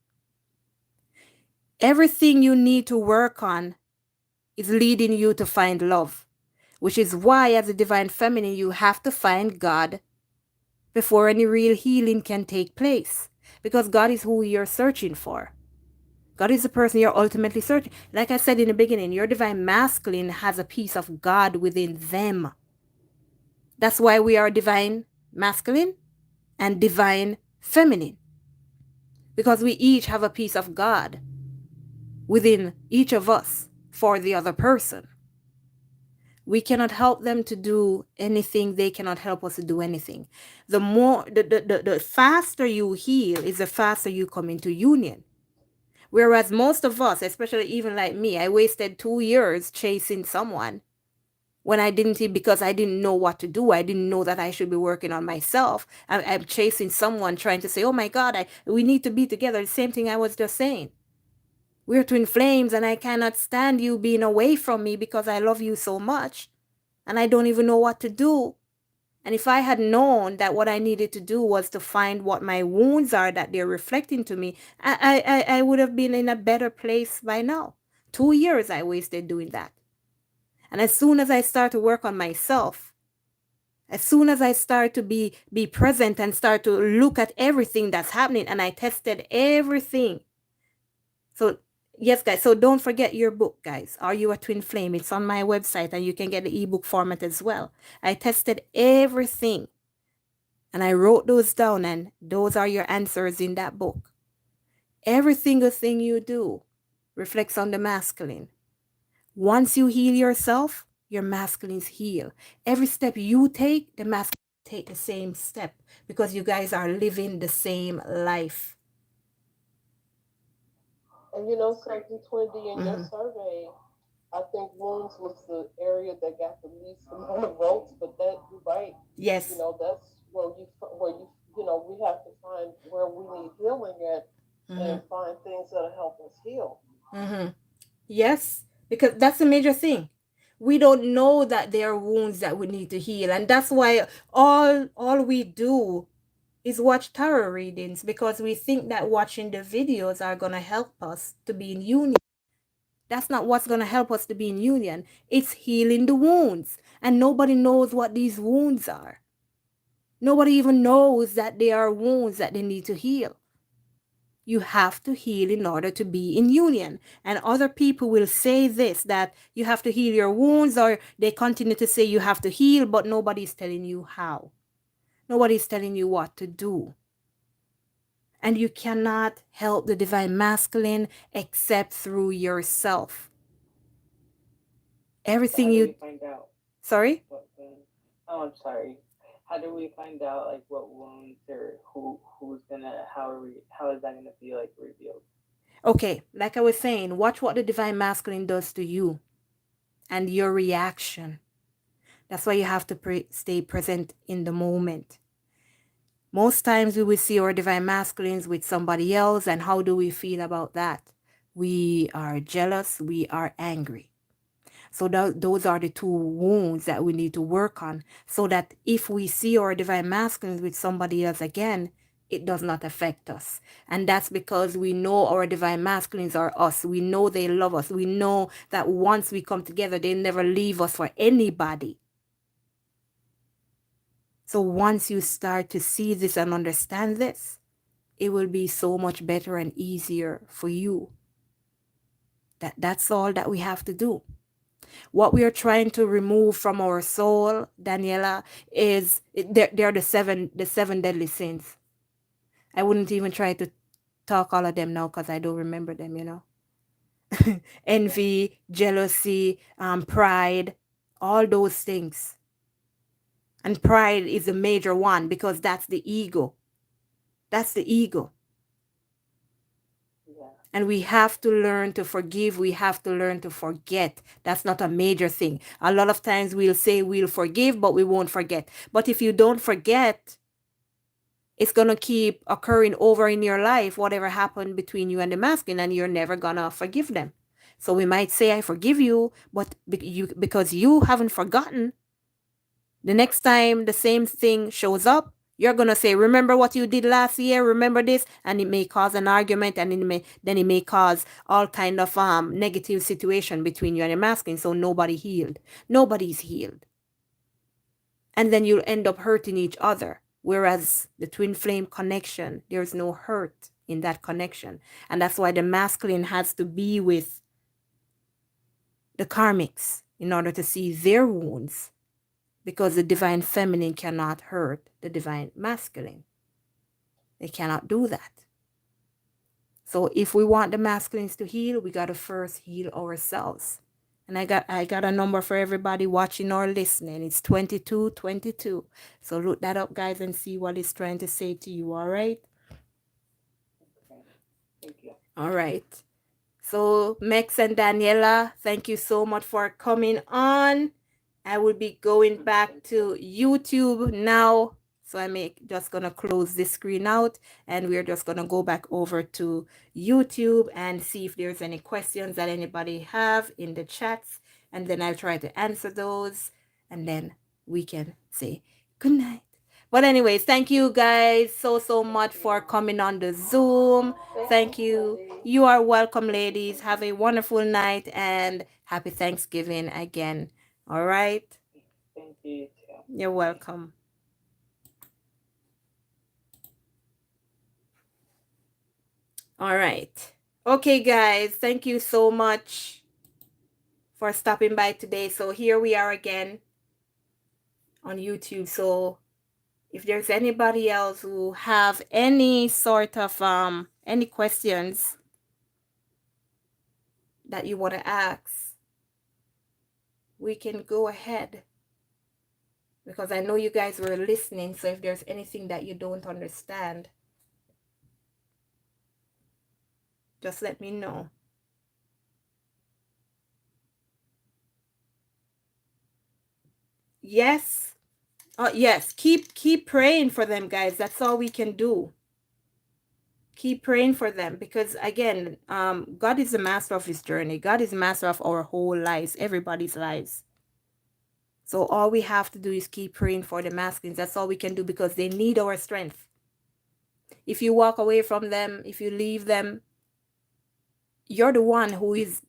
Everything you need to work on is leading you to find love, which is why, as a divine feminine, you have to find God before any real healing can take place. Because God is who you're searching for. God is the person you're ultimately searching. Like I said in the beginning, your divine masculine has a piece of God within them. That's why we are divine masculine and divine feminine, because we each have a piece of God within each of us for the other person. We cannot help them to do anything. They cannot help us to do anything. The faster you heal is the faster you come into union. Whereas most of us, especially even like me, I wasted 2 years chasing someone when I didn't, because I didn't know what to do. I didn't know that I should be working on myself. I'm chasing someone trying to say, oh my God, we need to be together. The same thing I was just saying. We're twin flames and I cannot stand you being away from me because I love you so much and I don't even know what to do. And if I had known that what I needed to do was to find what my wounds are that they're reflecting to me, I would have been in a better place by now. 2 years I wasted doing that. And as soon as I start to work on myself, as soon as I start to be present and start to look at everything that's happening, and I tested everything. So yes, guys, so don't forget your book, guys. Are You a Twin Flame? It's on my website and you can get the ebook format as well. I tested everything and I wrote those down, and those are your answers in that book. Every single thing you do reflects on the masculine. Once you heal yourself, your masculines heal. Every step you take, the masculine take the same step, because you guys are living the same life.
And you know something, Twindy, in your
Mm-hmm.
survey, I think wounds was the area that got the least amount of votes. But that you're right. You
Yes.
know that's where we have to find where we need healing at,
Mm-hmm.
and find things that'll help us heal.
Mm-hmm. Yes, because that's a major thing. We don't know that there are wounds that we need to heal, and that's why all we do is watch tarot readings, because we think that watching the videos are gonna help us to be in union. That's not what's gonna help us to be in union. It's healing the wounds, and nobody knows what these wounds are. Nobody even knows that they are wounds that they need to heal. You have to heal in order to be in union. And other people will say this, that you have to heal your wounds, or they continue to say you have to heal, but nobody's telling you how. Nobody's telling you what to do. And you cannot help the divine masculine except through yourself.
So how
Everything
do
you...
we find out
Sorry?
what wounds? Oh, I'm sorry. How do we find out like what wounds, or who's gonna, how is that gonna be like revealed?
Okay, like I was saying, watch what the divine masculine does to you and your reaction. That's why you have to stay present in the moment. Most times we will see our divine masculines with somebody else, and how do we feel about that? We are jealous, we are angry. So those are the two wounds that we need to work on, so that if we see our divine masculines with somebody else again, it does not affect us. And that's because we know our divine masculines are us. We know they love us. We know that once we come together, they never leave us for anybody. So once you start to see this and understand this, it will be so much better and easier for you. That's all that we have to do. What we are trying to remove from our soul, Daniela, is they're the seven deadly sins. I wouldn't even try to talk all of them now because I don't remember them.
Yeah.
Envy, jealousy, pride, all those things. And pride is a major one, because that's the ego. That's the ego.
Yeah.
And we have to learn to forgive. We have to learn to forget. That's not a major thing. A lot of times we'll say we'll forgive, but we won't forget. But if you don't forget, it's going to keep occurring over in your life, whatever happened between you and the masculine, and you're never going to forgive them. So we might say, I forgive you, but because you haven't forgotten, the next time the same thing shows up, you're going to say, remember what you did last year? Remember this? And it may cause an argument, and it may cause all kind of negative situation between you and your masculine. So nobody healed. Nobody's healed. And then you'll end up hurting each other. Whereas the twin flame connection, there's no hurt in that connection. And that's why the masculine has to be with the karmics in order to see their wounds. because the divine feminine cannot hurt the divine masculine. They cannot do that. So if we want the masculines to heal, we got to first heal ourselves. And I got a number for everybody watching or listening. It's 2222. So look that up, guys, and see what it's trying to say to you. All right.
Okay. Thank you.
All right. So Mex and Daniela, thank you so much for coming on. I will be going back to YouTube now. So I'm just going to close this screen out, and we're just going to go back over to YouTube and see if there's any questions that anybody have in the chats. And then I'll try to answer those, and then we can say good night. But anyways, thank you guys so much for coming on the Zoom. Thank you. You are welcome, ladies. Have a wonderful night and happy Thanksgiving again. All right.
Thank you too.
You're welcome. All right. Okay, guys. Thank you so much for stopping by today. So here we are again on YouTube. So if there's anybody else who have any sort of any questions that you want to ask, we can go ahead, because I know you guys were listening. So if there's anything that you don't understand, just let me know. Yes. Yes. Keep praying for them, guys. That's all we can do. Keep praying for them, because again, God is the master of his journey. God is the master of our whole lives, everybody's lives. So all we have to do is keep praying for the masculines. That's all we can do, because they need our strength. If you walk away from them, if you leave them, you're the one who is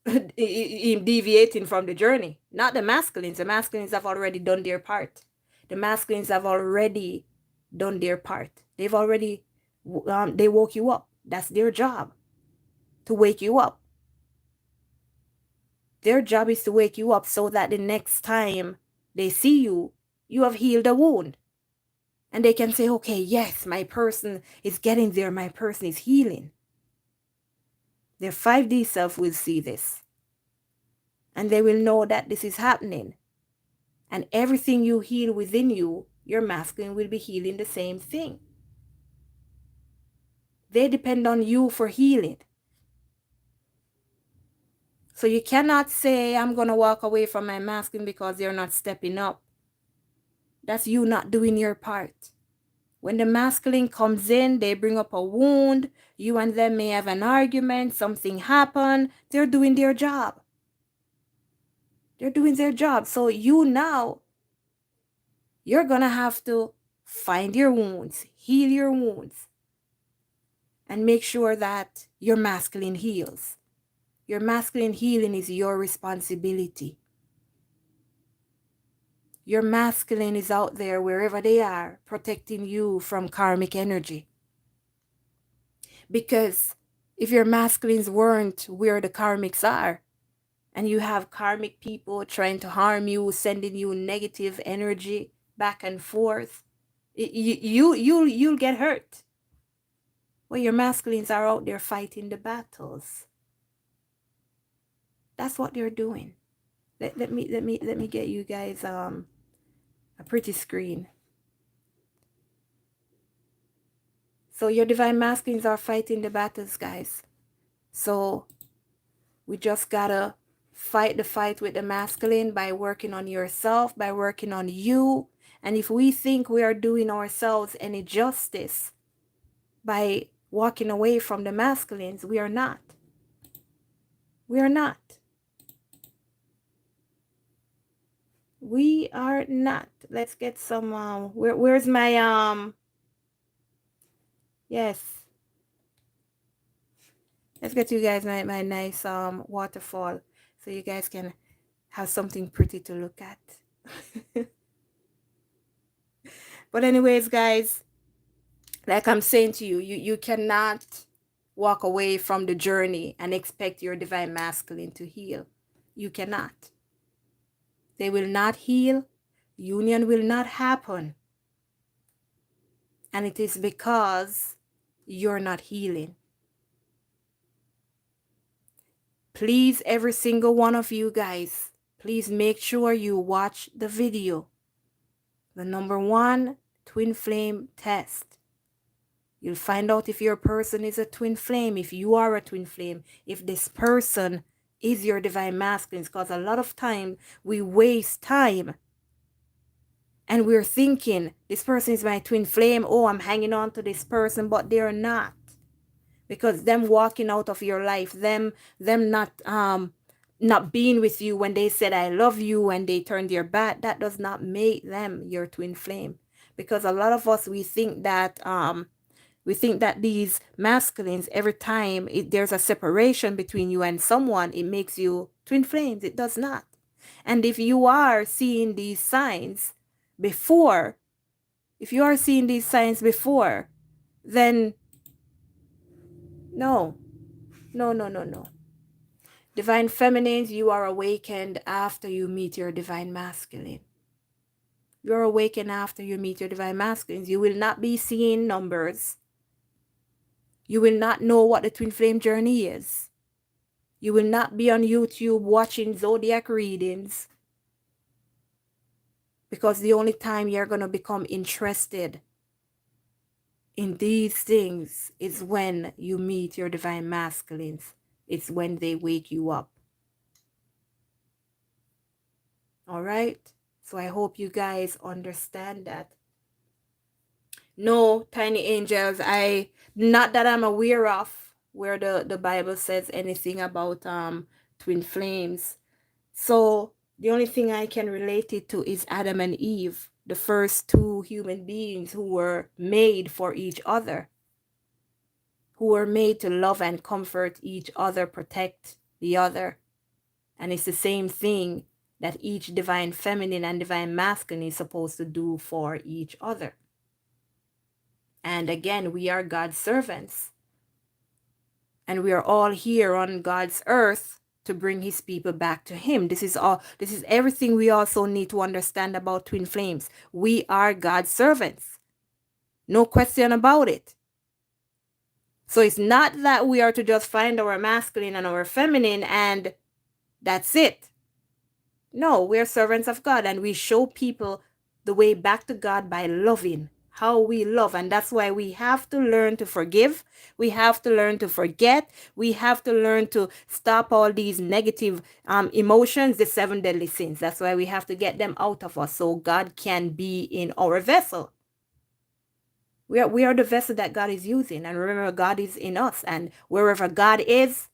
deviating from the journey, not the masculines. The masculines have already done their part. The masculines have already done their part. They've already, they woke you up. That's their job, to wake you up. Their job is to wake you up so that the next time they see you, you have healed a wound. And they can say, okay, yes, my person is getting there. My person is healing. Their 5D self will see this. And they will know that this is happening. And everything you heal within you, your masculine will be healing the same thing. They depend on you for healing. So you cannot say, I'm going to walk away from my masculine because they're not stepping up. That's you not doing your part. When the masculine comes in, they bring up a wound. You and them may have an argument. Something happened. They're doing their job. They're doing their job. So you now, you're going to have to find your wounds, heal your wounds, and make sure that your masculine heals. Your masculine healing is your responsibility. Your masculine is out there wherever they are, protecting you from karmic energy. Because if your masculines weren't where the karmics are, and you have karmic people trying to harm you, sending you negative energy back and forth, you'll get hurt. Well, your masculines are out there fighting the battles. That's what they're doing. Let me get you guys a pretty screen. So your divine masculines are fighting the battles, guys. So we just gotta fight the fight with the masculine by working on yourself, by working on you. And if we think we are doing ourselves any justice by walking away from the masculines, we are not. We are not. We are not. Let's get some where's my yes. Let's get you guys my nice waterfall, so you guys can have something pretty to look at. But anyways, guys, like I'm saying to you, you cannot walk away from the journey and expect your divine masculine to heal. You cannot. They will not heal. Union will not happen. And it is because you're not healing. Please, every single one of you guys, please make sure you watch the video. The number 1 twin flame test. You'll find out if your person is a twin flame, if you are a twin flame, if this person is your divine masculine. Because a lot of time we waste time and we're thinking this person is my twin flame. Oh, I'm hanging on to this person, but they're not. Because them walking out of your life, them not being with you when they said I love you and they turned their back, that does not make them your twin flame. Because a lot of us, we think that these masculines, every time there's a separation between you and someone, it makes you twin flames. It does not. And if you are seeing these signs before, then no, no, no, no, no. Divine feminines, you are awakened after you meet your divine masculine. You're awakened after you meet your divine masculines. You will not be seeing numbers. You will not know what the twin flame journey is. You will not be on YouTube watching zodiac readings. Because the only time you're going to become interested in these things is when you meet your divine masculines. It's when they wake you up. All right? So I hope you guys understand that. No, tiny angels, not that I'm aware of where the Bible says anything about twin flames. So the only thing I can relate it to is Adam and Eve, the first 2 human beings who were made for each other, who were made to love and comfort each other, protect the other. And it's the same thing that each divine feminine and divine masculine is supposed to do for each other. And again, we are God's servants. And we are all here on God's earth to bring his people back to him. This is everything we also need to understand about twin flames. We are God's servants. No question about it. So it's not that we are to just find our masculine and our feminine and that's it. No, we're servants of God and we show people the way back to God by loving, how we love. And that's why we have to learn to forgive. We have to learn to forget. We have to learn to stop all these negative emotions, the 7 deadly sins. That's why we have to get them out of us so God can be in our vessel. We are the vessel that God is using. And remember, God is in us. And wherever God is,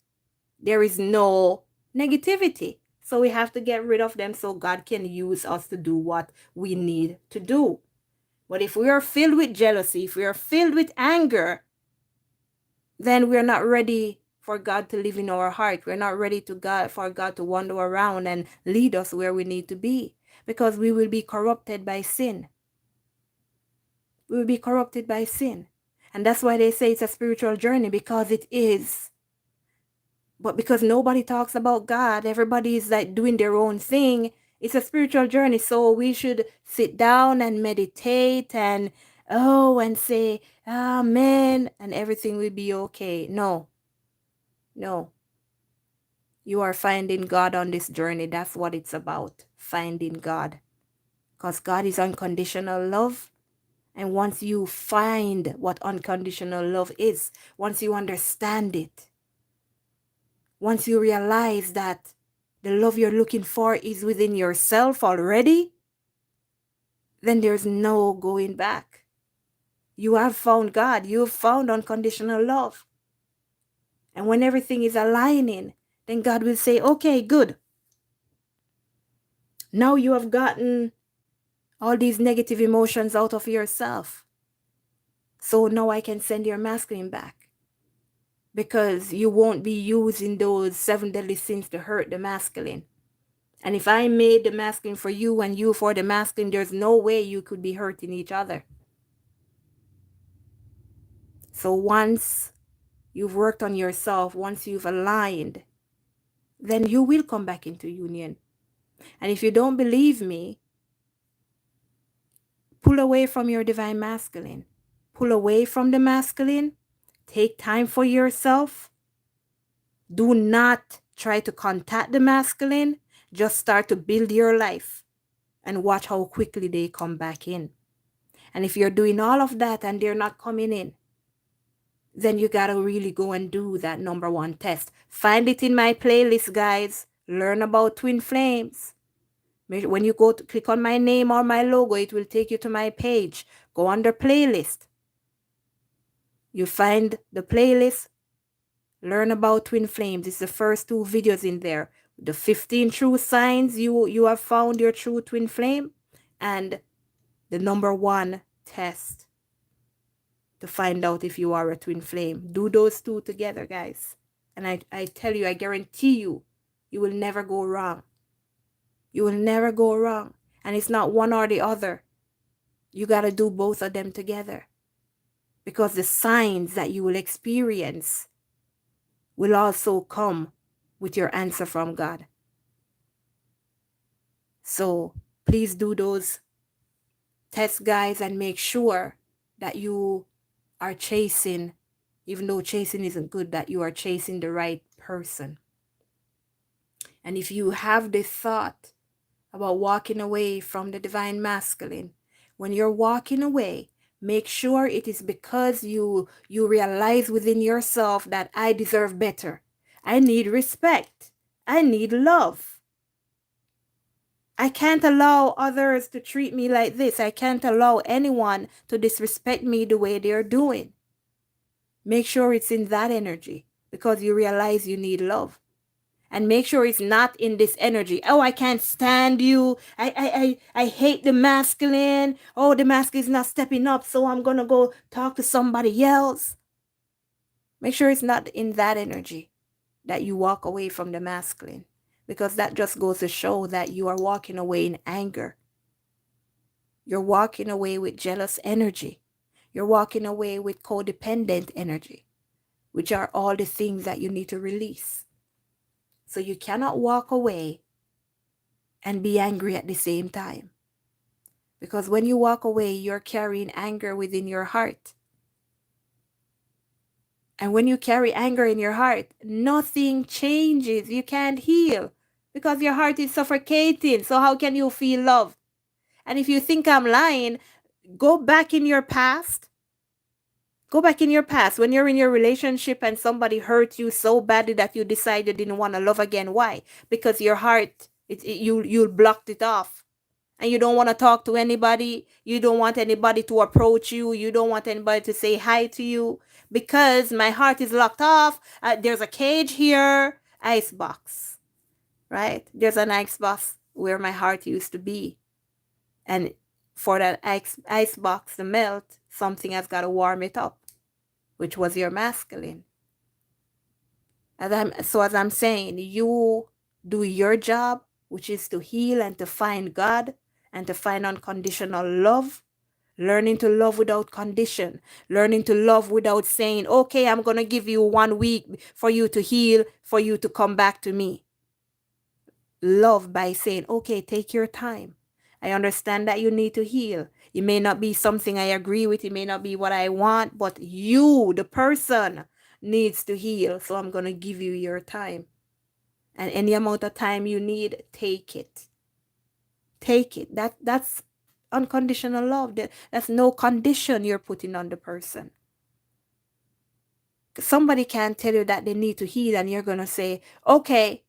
there is no negativity. So we have to get rid of them so God can use us to do what we need to do. But if we are filled with jealousy, if we are filled with anger, then we're not ready for God to live in our heart. We're not ready for God to wander around and lead us where we need to be, because we will be corrupted by sin. We will be corrupted by sin. And that's why they say it's a spiritual journey, because it is. But because nobody talks about God, everybody is like doing their own thing. It's a spiritual journey. So we should sit down and meditate and say amen and everything will be okay. No. You are finding God on this journey. That's what it's about. Finding God. Because God is unconditional love. And once you find what unconditional love is, once you understand it, once you realize that the love you're looking for is within yourself already, then there's no going back. You have found God. You have found unconditional love. And when everything is aligning, then God will say, okay, good. Now you have gotten all these negative emotions out of yourself. So now I can send your masculine back. Because you won't be using those 7 deadly sins to hurt the masculine. And if I made the masculine for you and you for the masculine, there's no way you could be hurting each other. So once you've worked on yourself, once you've aligned, then you will come back into union. And if you don't believe me, Pull away from your divine masculine. Pull away from the masculine. Take time for yourself. Do not try to contact the masculine. Just start to build your life and watch how quickly they come back in. And if you're doing all of that and they're not coming in, then you got to really go and do that number one test. Find it in my playlist, guys. Learn about twin flames. When you go to click on my name or my logo, it will take you to my page. Go under playlist. You find the playlist. Learn about twin flames. It's the first 2 videos in there. The 15 true signs you have found your true twin flame, and the number one test to find out if you are a twin flame. Do those 2 together, guys. And I tell you, I guarantee you, you will never go wrong. You will never go wrong. And it's not one or the other. You got to do both of them together. Because the signs that you will experience will also come with your answer from God. So please do those tests, guys, and make sure that you are chasing, even though chasing isn't good, that you are chasing the right person. And if you have this thought about walking away from the divine masculine, when you're walking away, make sure it is because you realize within yourself that I deserve better. I need respect. I need love. I can't allow others to treat me like this. I can't allow anyone to disrespect me the way they're doing. Make sure it's in that energy because you realize you need love. And make sure it's not in this energy. Oh, I can't stand you. I hate the masculine. Oh, the masculine is not stepping up, so I'm going to go talk to somebody else. Make sure it's not in that energy that you walk away from the masculine, because that just goes to show that you are walking away in anger. You're walking away with jealous energy. You're walking away with codependent energy, which are all the things that you need to release. So you cannot walk away and be angry at the same time. Because when you walk away, you're carrying anger within your heart. And when you carry anger in your heart, nothing changes. You can't heal because your heart is suffocating. So how can you feel love? And if you think I'm lying, go back in your past. Go back in your past when you're in your relationship and somebody hurt you so badly that you decided you didn't want to love again. Why? Because your heart, you blocked it off. And you don't want to talk to anybody. You don't want anybody to approach you. You don't want anybody to say hi to you. Because my heart is locked off. There's a cage here. Ice box. Right? There's an ice box where my heart used to be. And for that ice box to melt, something has got to warm it up, which was your masculine. As I'm saying, you do your job, which is to heal and to find God and to find unconditional love. Learning to love without condition. Learning to love without saying, okay, I'm going to give you 1 week for you to heal, for you to come back to me. Love by saying, okay, take your time. I understand that you need to heal. It may not be something I agree with. It may not be what I want, but you, the person, needs to heal. So I'm going to give you your time. And any amount of time you need, take it. Take it. That's unconditional love. That's no condition you're putting on the person. Somebody can tell you that they need to heal and you're going to say, okay,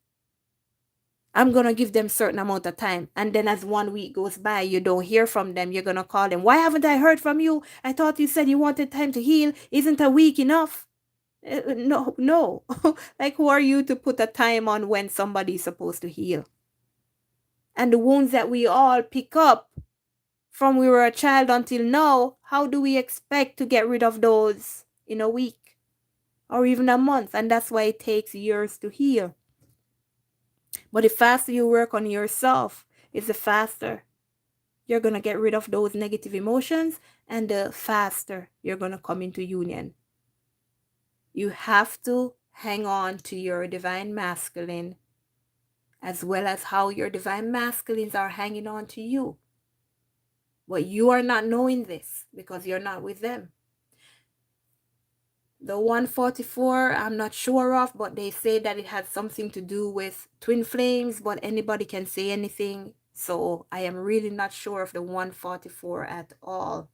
I'm going to give them certain amount of time. And then as 1 week goes by, you don't hear from them. You're going to call them. Why haven't I heard from you? I thought you said you wanted time to heal. Isn't a week enough? No. Like, who are you to put a time on when somebody's supposed to heal? And the wounds that we all pick up from we were a child until now, how do we expect to get rid of those in a week or even a month? And that's why it takes years to heal. But the faster you work on yourself, is the faster you're going to get rid of those negative emotions, and the faster you're going to come into union. You have to hang on to your divine masculine as well as how your divine masculines are hanging on to you. But you are not knowing this because you're not with them. The 144, I'm not sure of, but they say that it has something to do with twin flames, but anybody can say anything. So I am really not sure of the 144 at all,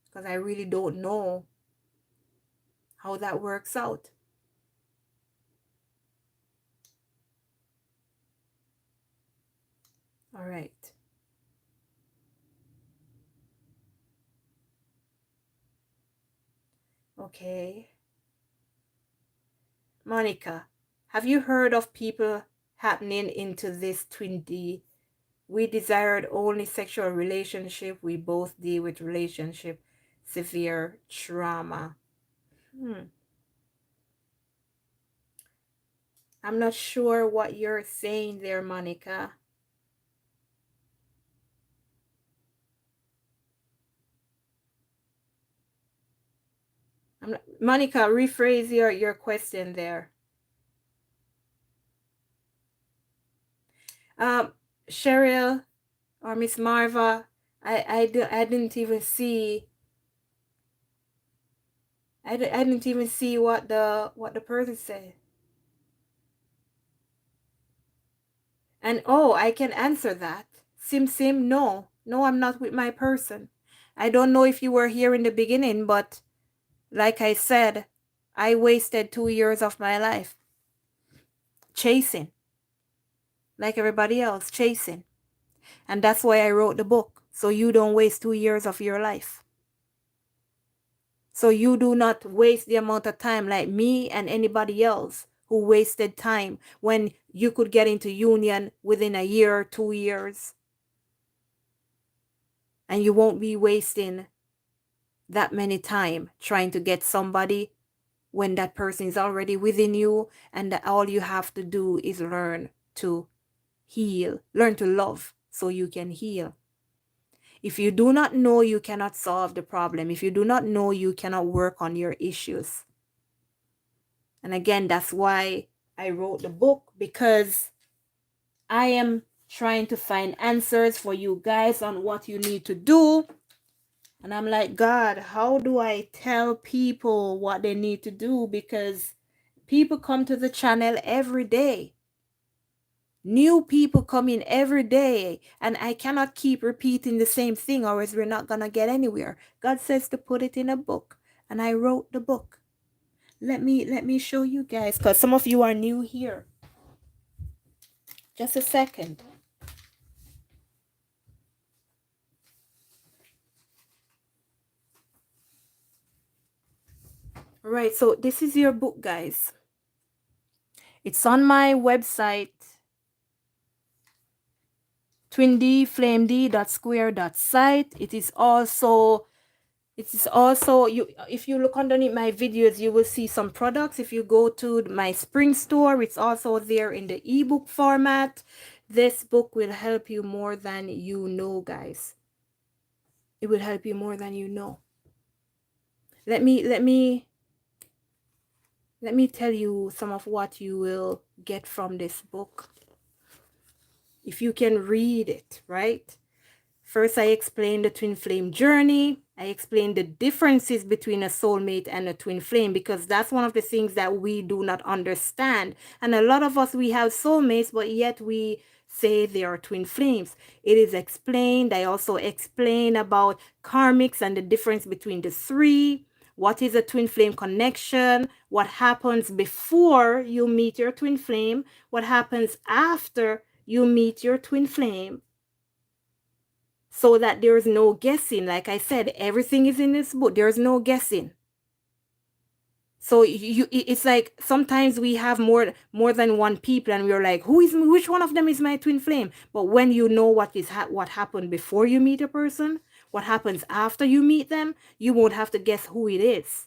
because I really don't know how that works out. All right. Okay. Monica, have you heard of people happening into this twin D? We desired only sexual relationship. We both deal with relationship severe trauma. I'm not sure what you're saying there, Monica. Monica, rephrase your question there. Cheryl or Miss Marva, I didn't even see. I didn't even see what the person said. And oh, I can answer that. Sim, no, I'm not with my person. I don't know if you were here in the beginning, but like I said, I wasted 2 years of my life chasing, like everybody else, chasing. And that's why I wrote the book, so you don't waste 2 years of your life. So you do not waste the amount of time like me and anybody else who wasted time when you could get into union within a year, 2 years. And you won't be wasting that many time trying to get somebody when that person is already within you, and that all you have to do is learn to heal, learn to love so you can heal. If you do not know, you cannot solve the problem. If you do not know, you cannot work on your issues. And again, that's why I wrote the book, because I am trying to find answers for you guys on what you need to do. And I'm like, God, how do I tell people what they need to do? Because people come to the channel every day. New people come in every day, and I cannot keep repeating the same thing, or else we're not going to get anywhere. God says to put it in a book, and I wrote the book. Let me show you guys, because some of you are new here. Just a second. All right, so this is your book, guys. It's on my website, twindflamed.square.site. It is also you, if you look underneath my videos, you will see some products. If you go to my spring store, it's also there in the ebook format. This book will help you more than you know, guys. It will help you more than you know. Let me tell you some of what you will get from this book if you can read it, right? First, I explained the twin flame journey. I explained the differences between a soulmate and a twin flame, because that's one of the things that we do not understand. And a lot of us, we have soulmates, but yet we say they are twin flames. It is explained. I also explain about karmics and the difference between the three. What is a twin flame connection? What happens before you meet your twin flame? What happens after you meet your twin flame? So that there's no guessing. Like I said, everything is in this book. There's no guessing. So it's like sometimes we have more than one people, and we're like, which one of them is my twin flame? But when you know what happened before you meet a person, what happens after you meet them, you won't have to guess who it is.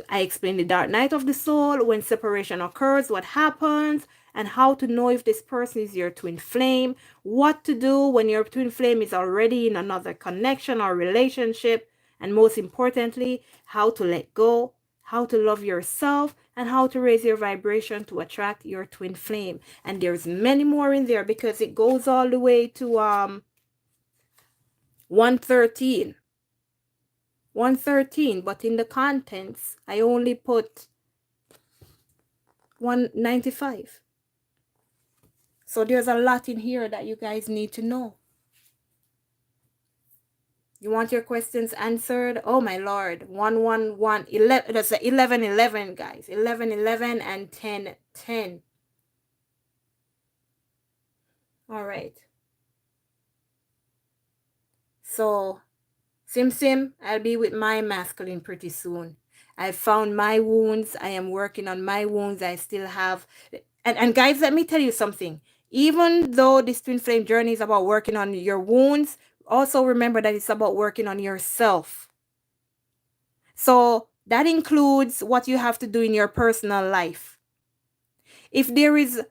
I explained the dark night of the soul, when separation occurs, what happens, and how to know if this person is your twin flame, what to do when your twin flame is already in another connection or relationship, and most importantly, how to let go, how to love yourself, and how to raise your vibration to attract your twin flame. And there's many more in there, because it goes all the way to 113. 113, but in the contents, I only put 195. So there's a lot in here that you guys need to know. You want your questions answered? Oh my Lord. 111, 11, that's 1111, guys. 1111 and 1010. All right. So, Sim, I'll be with my masculine pretty soon. I found my wounds. I am working on my wounds. I still have, and guys, let me tell you something. Even though this twin flame journey is about working on your wounds, also remember that it's about working on yourself. So that includes what you have to do in your personal life. If there is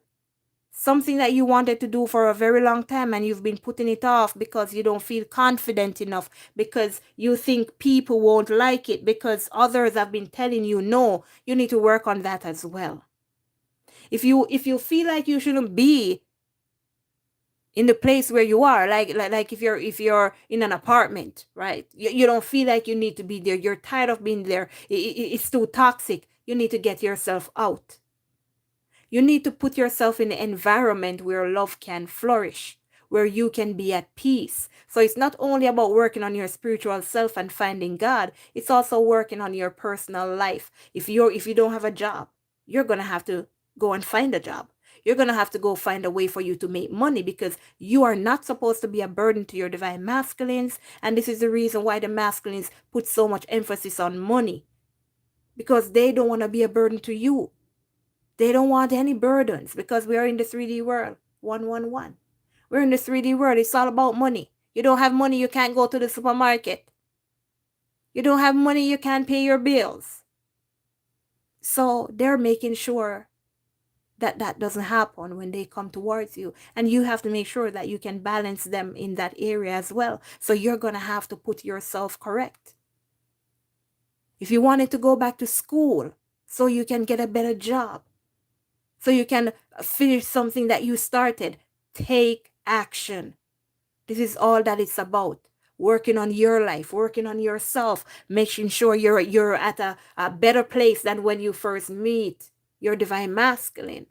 something that you wanted to do for a very long time and you've been putting it off because you don't feel confident enough, because you think people won't like it, because others have been telling you no, you need to work on that as well. If you feel like you shouldn't be in the place where you are, like if you're in an apartment, right? You don't feel like you need to be there. You're tired of being there. It's too toxic. You need to get yourself out. You need to put yourself in an environment where love can flourish, where you can be at peace. So it's not only about working on your spiritual self and finding God, it's also working on your personal life. If you don't have a job, you're going to have to go and find a job. You're going to have to go find a way for you to make money, because you are not supposed to be a burden to your divine masculines. And this is the reason why the masculines put so much emphasis on money, because they don't want to be a burden to you. They don't want any burdens, because we are in the 3D world. 111. We're in the 3D world. It's all about money. You don't have money, you can't go to the supermarket. You don't have money, you can't pay your bills. So they're making sure that that doesn't happen when they come towards you. And you have to make sure that you can balance them in that area as well. So you're going to have to put yourself correct. If you wanted to go back to school so you can get a better job, so you can finish something that you started, take action. This is all that it's about. Working on your life, working on yourself, making sure you're at a better place than when you first meet your divine masculine,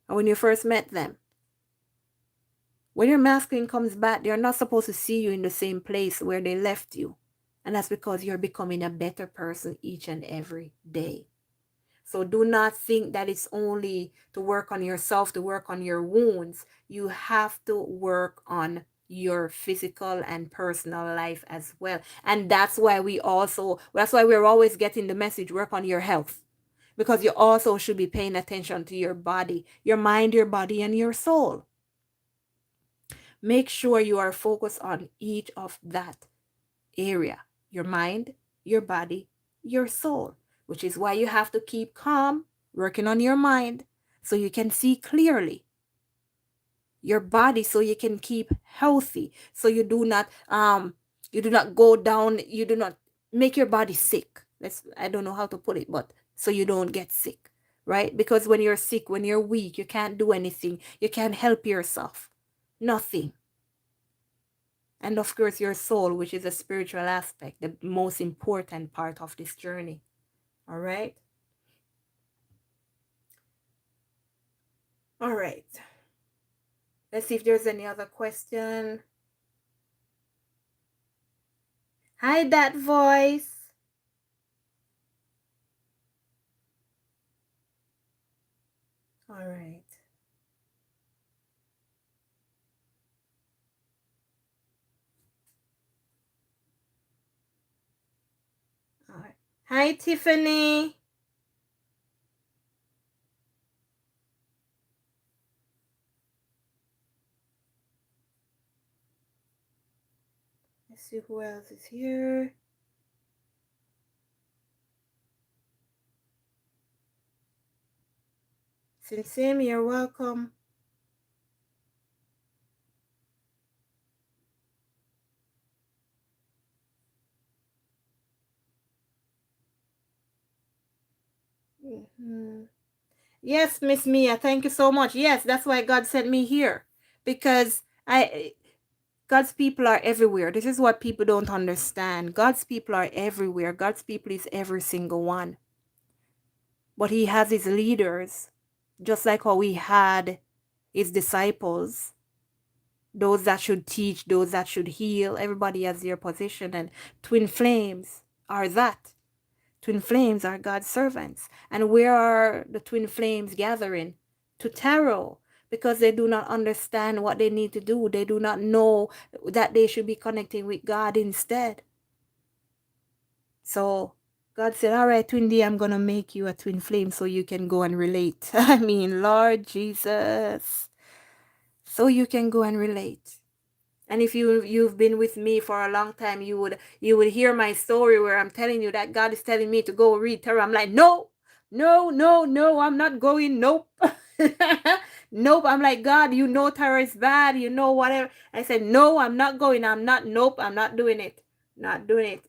or when you first met them. When your masculine comes back, they're not supposed to see you in the same place where they left you. And that's because you're becoming a better person each and every day. So do not think that it's only to work on yourself, to work on your wounds. You have to work on your physical and personal life as well. And that's why we're always getting the message, work on your health. Because you also should be paying attention to your body, your mind, your body, and your soul. Make sure you are focused on each of that area, your mind, your body, your soul, which is why you have to keep calm, working on your mind so you can see clearly, your body so you can keep healthy, so you do not go down, you do not make your body sick. I don't know how to put it, but so you don't get sick, right? Because when you're sick, when you're weak, you can't do anything, you can't help yourself, nothing. And of course, your soul, which is a spiritual aspect, the most important part of this journey. All right? All right. Let's see if there's any other question. Hi, that voice. All right. All right. Hi, Tiffany. Let's see who else is here. Sim, you're welcome. Yes, Miss Mia, thank you so much. Yes, that's why God sent me here. Because God's people are everywhere. This is what people don't understand. God's people are everywhere. God's people is every single one. But he has his leaders, just like how he had his disciples, those that should teach, those that should heal. Everybody has their position, and twin flames are that. Twin flames are God's servants. And where are the twin flames gathering? To tarot, because they do not understand what they need to do. They do not know that they should be connecting with God instead. So God said, all right, twin D, I'm going to make you a twin flame so you can go and relate. I mean, Lord Jesus. So you can go and relate. And if you've been with me for a long time, you would hear my story where I'm telling you that God is telling me to go read tarot. I'm like, no, no, no, no, I'm not going. Nope. Nope. I'm like, God, you know tarot is bad. You know whatever. I said, no, I'm not going. I'm not. Nope. I'm not doing it. Not doing it.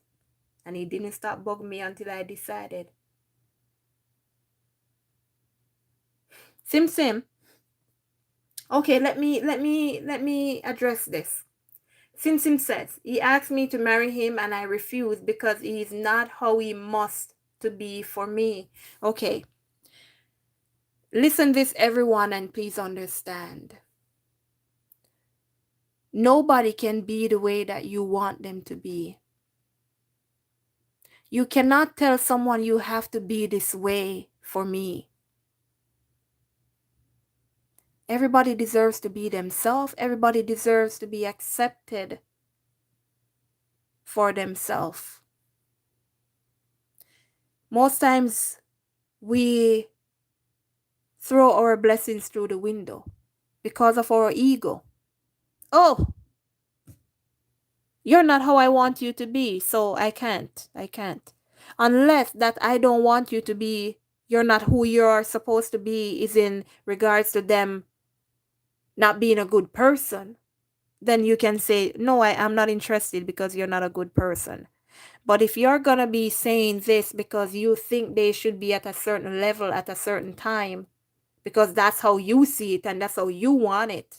And he didn't stop bugging me until I decided. Sim Sim. Okay, let me address this. Sim Sim says, he asked me to marry him and I refused because he is not how he must to be for me. Okay. Listen this everyone and please understand. Nobody can be the way that you want them to be. You cannot tell someone you have to be this way for me. Everybody deserves to be themselves. Everybody deserves to be accepted for themselves. Most times we throw our blessings through the window because of our ego. Oh, you're not how I want you to be, so I can't. I can't. Unless that I don't want you to be, you're not who you're supposed to be, is in regards to them not being a good person, then you can say, no, I'm not interested because you're not a good person. But if you're going to be saying this because you think they should be at a certain level at a certain time, because that's how you see it and that's how you want it,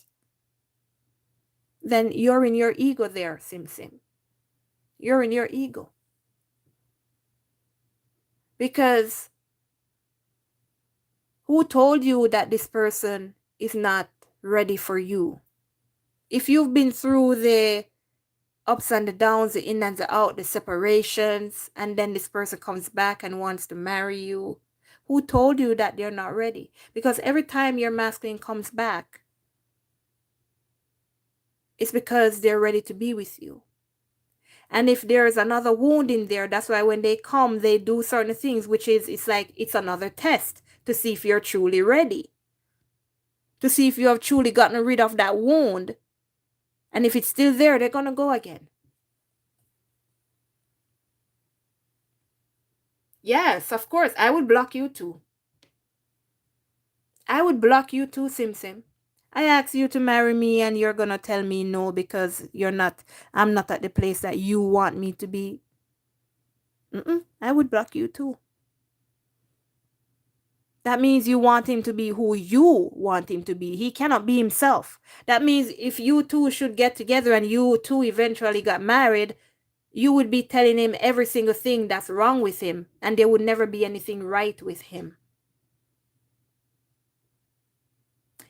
then you're in your ego there, Sim Sim. You're in your ego. Because who told you that this person is not ready for you? If you've been through the ups and the downs, the in and the out, the separations, and then this person comes back and wants to marry you, who told you that they're not ready? Because every time your masculine comes back, it's because they're ready to be with you. And if there's another wound in there, that's why when they come, they do certain things, which is, it's like, it's another test to see if you're truly ready, to see if you have truly gotten rid of that wound. And if it's still there, they're going to go again. Yes, of course. I would block you too. I would block you too, Sim Sim. I ask you to marry me and you're going to tell me no because I'm not at the place that you want me to be. I would block you too. That means you want him to be who you want him to be. He cannot be himself. That means if you two should get together and you two eventually got married, you would be telling him every single thing that's wrong with him, and there would never be anything right with him.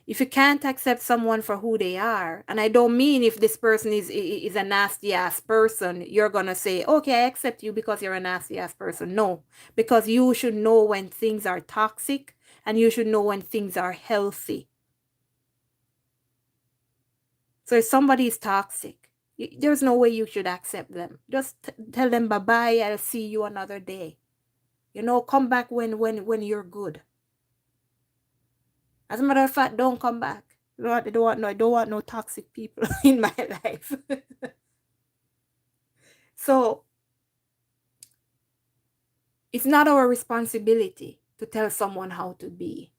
If you can't accept someone for who they are, and I don't mean if this person is a nasty ass person, you're gonna say, okay, I accept you because you're a nasty ass person. No, because you should know when things are toxic and you should know when things are healthy. So if somebody is toxic, there's no way you should accept them. Just tell them bye-bye, I'll see you another day. Come back when you're good. As a matter of fact, don't come back. I don't want no toxic people in my life. So it's not our responsibility to tell someone how to be.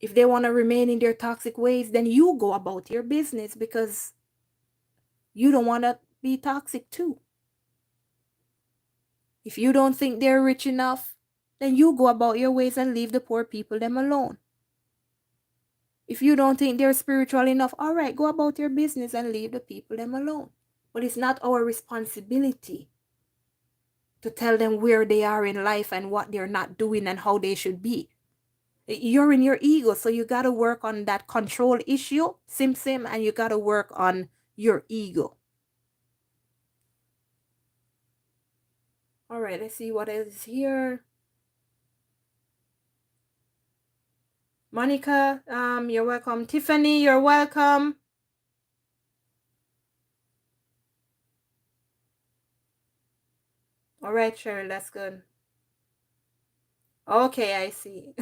If they want to remain in their toxic ways, then you go about your business because you don't want to be toxic too. If you don't think they're rich enough, then you go about your ways and leave the poor people them alone. If you don't think they're spiritual enough, all right, go about your business and leave the people them alone. But it's not our responsibility to tell them where they are in life and what they're not doing and how they should be. You're in your ego, so you got to work on that control issue, sim, and you got to work on your ego. All right, let's see what is here. Monica, you're welcome. Tiffany, you're welcome. All right, Cheryl, that's good. Okay, I see.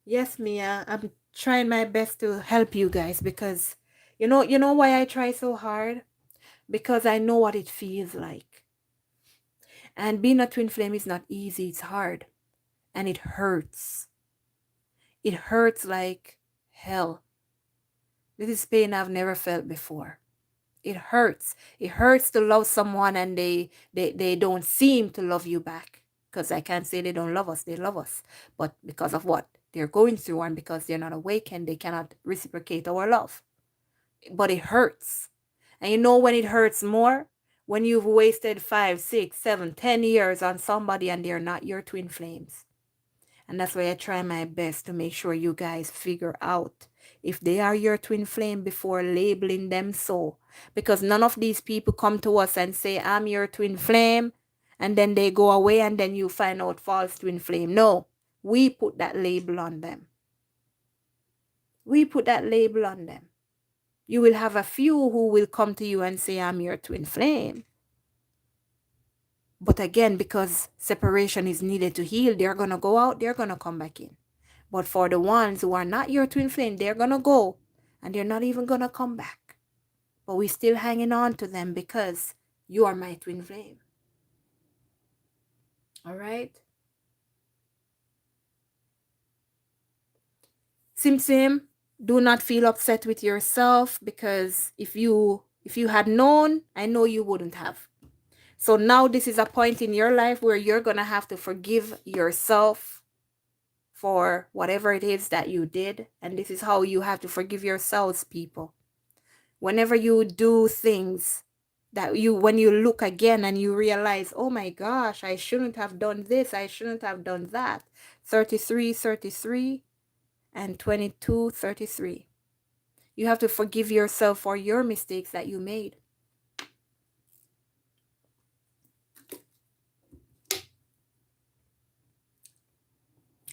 Yes, Mia, I'm trying my best to help you guys because you know why I try so hard? Because I know what it feels like. And being a twin flame is not easy, it's hard. And it hurts. It hurts like hell. This is pain I've never felt before. It hurts. It hurts to love someone and they don't seem to love you back. Because I can't say they don't love us, they love us. But because of what they're going through and because they're not awakened, they cannot reciprocate our love. But it hurts. And you know when it hurts more? When you've wasted 5, 6, 7, 10 years on somebody and they're not your twin flames. And that's why I try my best to make sure you guys figure out if they are your twin flame before labeling them so. Because none of these people come to us and say, I'm your twin flame. And then they go away and then you find out false twin flame. No, we put that label on them. We put that label on them. You will have a few who will come to you and say, I'm your twin flame. But again, because separation is needed to heal, they're going to go out, they're going to come back in. But for the ones who are not your twin flame, they're going to go and they're not even going to come back. But we're still hanging on to them because you are my twin flame. All right? Sim, do not feel upset with yourself because if you had known, I know you wouldn't have. So now this is a point in your life where you're going to have to forgive yourself for whatever it is that you did. And this is how you have to forgive yourselves, people. Whenever you do things that when you look again and you realize, oh my gosh, I shouldn't have done this, I shouldn't have done that. 33 and 22:33. You have to forgive yourself for your mistakes that you made.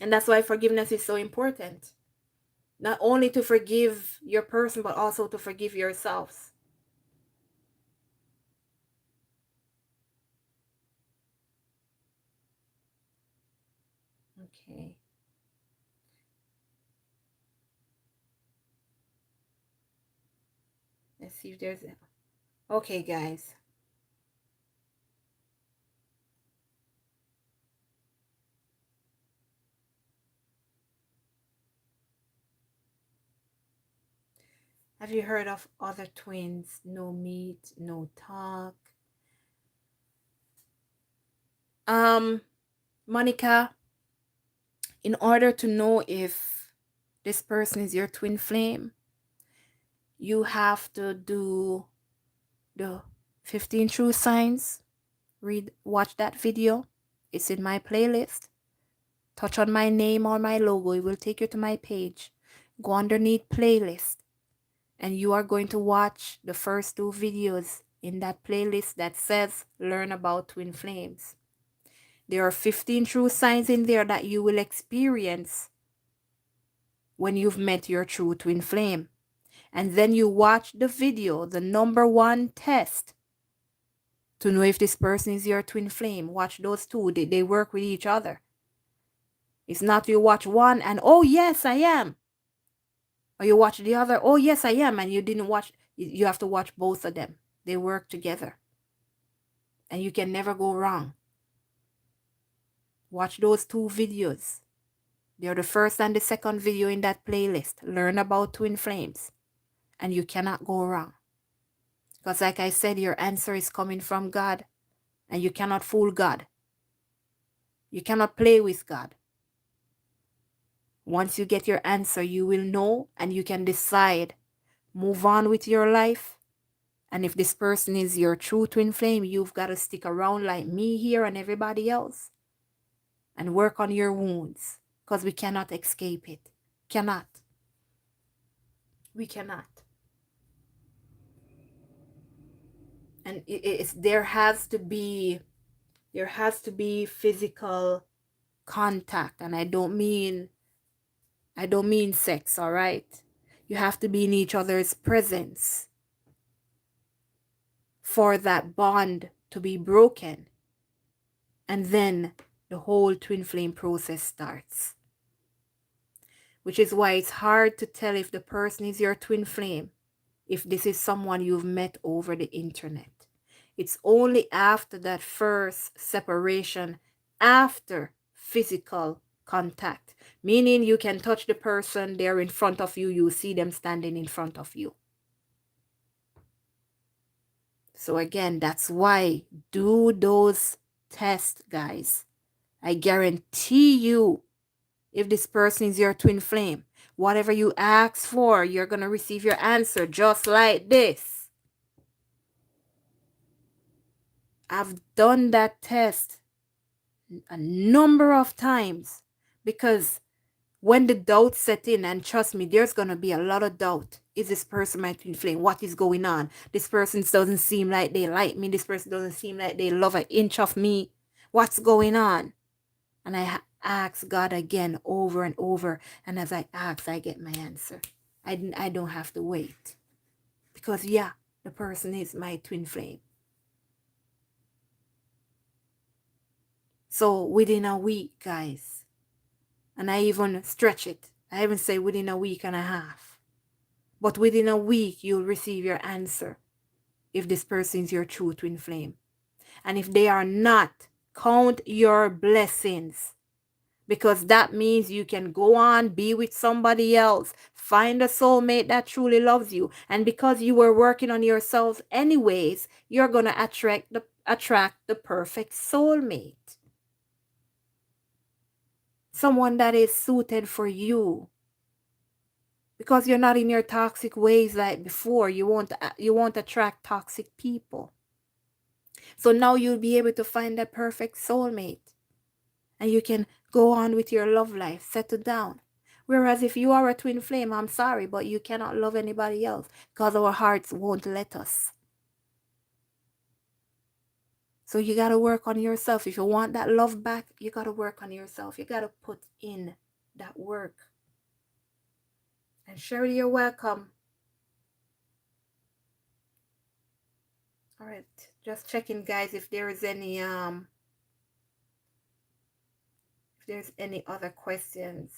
And that's why forgiveness is so important. Not only to forgive your person, but also to forgive yourselves. Okay. Let's see if there's... Okay, guys. Have you heard of other twins? No meet, no talk. Monica, in order to know if this person is your twin flame, you have to do the 15 true signs. Watch that video. It's in my playlist. Touch on my name or my logo. It will take you to my page. Go underneath playlist. And you are going to watch the first 2 videos in that playlist that says learn about twin flames. There are 15 true signs in there that you will experience when you've met your true twin flame. And then you watch the video, the number 1 test to know if this person is your twin flame. Watch those 2. They work with each other. It's not you watch one and, oh yes, I am. Or you watch the other, oh yes, I am. And you didn't watch, you have to watch both of them. They work together. And you can never go wrong. Watch those 2 videos. They're the first and the second video in that playlist. Learn about twin flames. And you cannot go wrong. Because like I said, your answer is coming from God. And you cannot fool God. You cannot play with God. Once you get your answer, you will know and you can decide, move on with your life. And if this person is your true twin flame, you've got to stick around like me here and everybody else and work on your wounds because we cannot escape it. Cannot. We cannot. And there has to be physical contact, and I don't mean sex, all right? You have to be in each other's presence for that bond to be broken. And then the whole twin flame process starts. Which is why it's hard to tell if the person is your twin flame, if this is someone you've met over the internet. It's only after that first separation, after physical contact, meaning you can touch the person, they're in front of you, you see them standing in front of you. So again, that's why do those tests, guys. I guarantee you, if this person is your twin flame, whatever you ask for, you're going to receive your answer just like this. I've done that test a number of times because when the doubt set in, and trust me, there's going to be a lot of doubt. Is this person my twin flame? What is going on? This person doesn't seem like they like me. This person doesn't seem like they love an inch of me. What's going on? And I ask God again over and over. And as I ask, I get my answer. I don't have to wait. Because yeah, the person is my twin flame. So within a week, guys, and I even stretch it. I even say within a week and a half. But within a week, you'll receive your answer if this person is your true twin flame. And if they are not, count your blessings. Because that means you can go on, be with somebody else, find a soulmate that truly loves you. And because you were working on yourself anyways, you're going to attract the perfect soulmate. Someone that is suited for you. Because you're not in your toxic ways like before. You won't attract toxic people. So now you'll be able to find that perfect soulmate. And you can go on with your love life, settle down. Whereas if you are a twin flame, I'm sorry, but you cannot love anybody else because our hearts won't let us. So you got to work on yourself. If you want that love back, you got to work on yourself. You got to put in that work. And Sherry, you're welcome. All right, just checking, guys, if there is any if there's any other questions.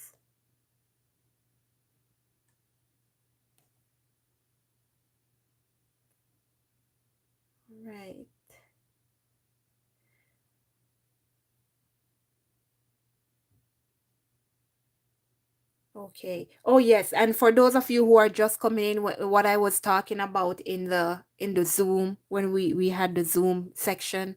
All right. Okay. Oh yes, and for those of you who are just coming in, what I was talking about in the Zoom, when we had the Zoom section,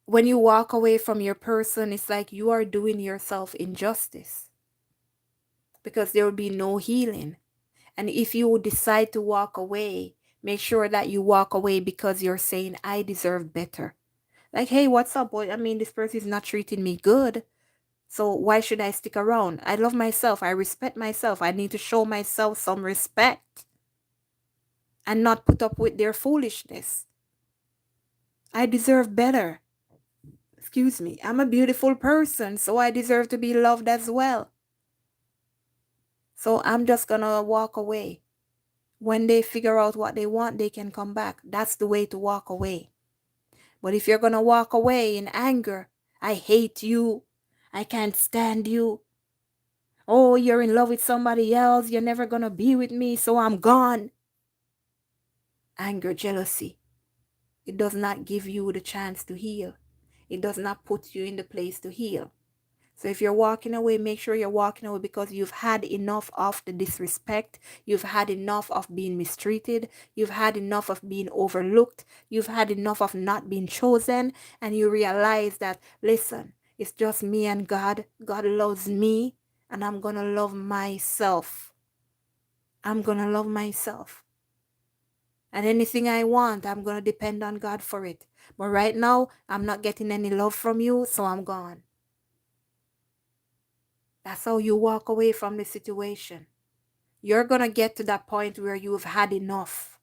when you walk away from your person, it's like you are doing yourself injustice because there will be no healing. And if you decide to walk away, make sure that you walk away because you're saying, I deserve better. Like, hey, what's up, boy? I mean, this person is not treating me good. So why should I stick around? I love myself. I respect myself. I need to show myself some respect and not put up with their foolishness. I deserve better. Excuse me. I'm a beautiful person, so I deserve to be loved as well. So I'm just going to walk away. When they figure out what they want, they can come back. That's the way to walk away. But if you're going to walk away in anger, I hate you. I can't stand you. Oh, you're in love with somebody else. You're never going to be with me, so I'm gone. Anger, jealousy. It does not give you the chance to heal. It does not put you in the place to heal. So if you're walking away, make sure you're walking away because you've had enough of the disrespect. You've had enough of being mistreated. You've had enough of being overlooked. You've had enough of not being chosen. And you realize that, listen, It's just me and God. God loves me, and I'm going to love myself. I'm going to love myself. And anything I want, I'm going to depend on God for it. But right now, I'm not getting any love from you, so I'm gone. That's how you walk away from the situation. You're going to get to that point where you've had enough.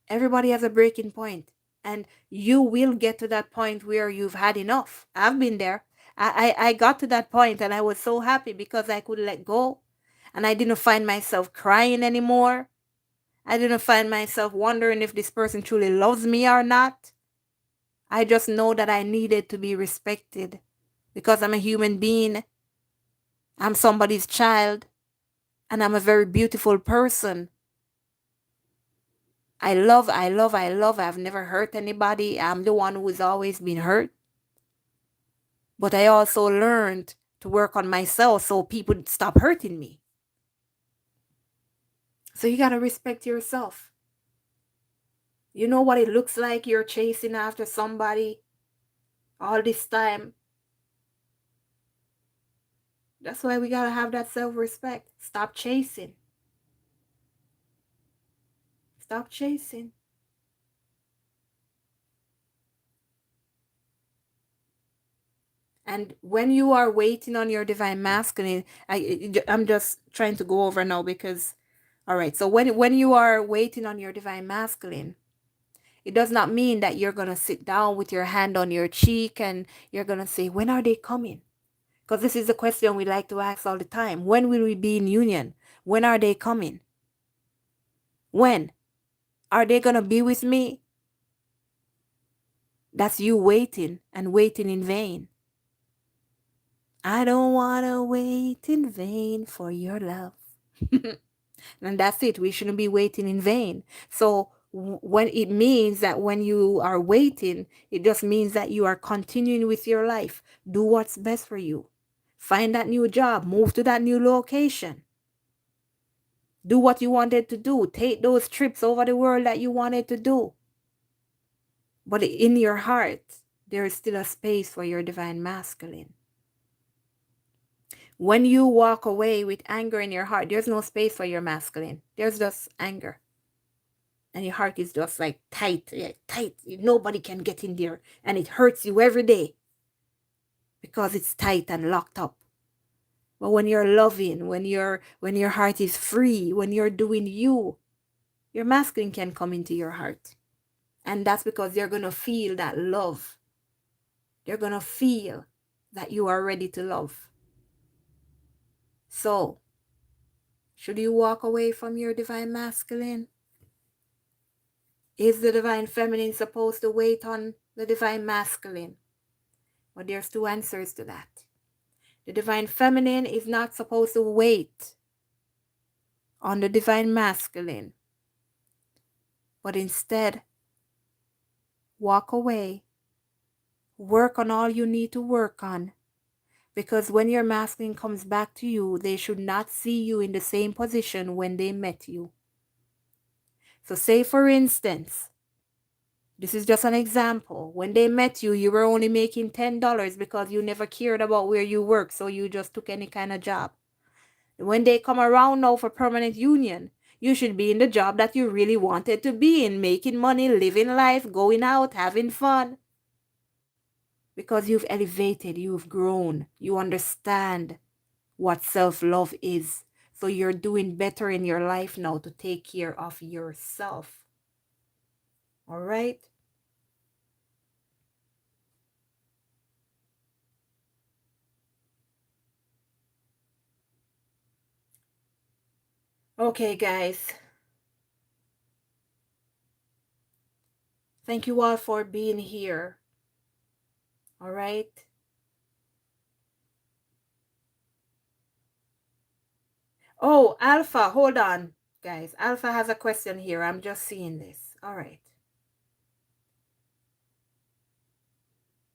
Everybody has a breaking point, and you will get to that point where you've had enough. I've been there. I got to that point, and I was so happy because I could let go, and I didn't find myself crying anymore. I didn't find myself wondering if this person truly loves me or not. I just know that I needed to be respected because I'm a human being. I'm somebody's child, and I'm a very beautiful person. I love, I love, I love. I've never hurt anybody. I'm the one who has always been hurt. But I also learned to work on myself so people stop hurting me. So you got to respect yourself. You know what it looks like you're chasing after somebody all this time. That's why we got to have that self-respect. Stop chasing. Stop chasing. And when you are waiting on your divine masculine, I'm just trying to go over now because, all right. So when you are waiting on your divine masculine, it does not mean that you're gonna sit down with your hand on your cheek and you're gonna say, when are they coming? Because this is a question we like to ask all the time. When will we be in union? When are they coming? When are they gonna be with me? That's you waiting and waiting in vain. I don't want to wait in vain for your love. And that's it. We shouldn't be waiting in vain. So when it means that when you are waiting, it just means that you are continuing with your life. Do what's best for you. Find that new job. Move to that new location. Do what you wanted to do. Take those trips over the world that you wanted to do. But in your heart, there is still a space for your divine masculine. When you walk away with anger in your heart, there's no space for your masculine. There's just anger. And your heart is just like tight, yeah, tight. Nobody can get in there. And it hurts you every day because it's tight and locked up. But when you're loving, when your heart is free, when you're doing you, your masculine can come into your heart. And that's because they're going to feel that love. They're going to feel that you are ready to love. So, should you walk away from your divine masculine? Is the divine feminine supposed to wait on the divine masculine? Well, there's two answers to that. The divine feminine is not supposed to wait on the divine masculine, but instead walk away, work on all you need to work on, because when your masculine comes back to you, they should not see you in the same position when they met you. So say for instance, this is just an example. When they met you, you were only making $10 because you never cared about where you work, so you just took any kind of job. When they come around now for permanent union, you should be in the job that you really wanted to be in, making money, living life, going out, having fun. Because you've elevated, you've grown, you understand what self-love is. So you're doing better in your life now to take care of yourself. All right? Okay, guys. Thank you all for being here. All right? Oh, Alpha, hold on, guys. Alpha has a question here. I'm just seeing this. All right.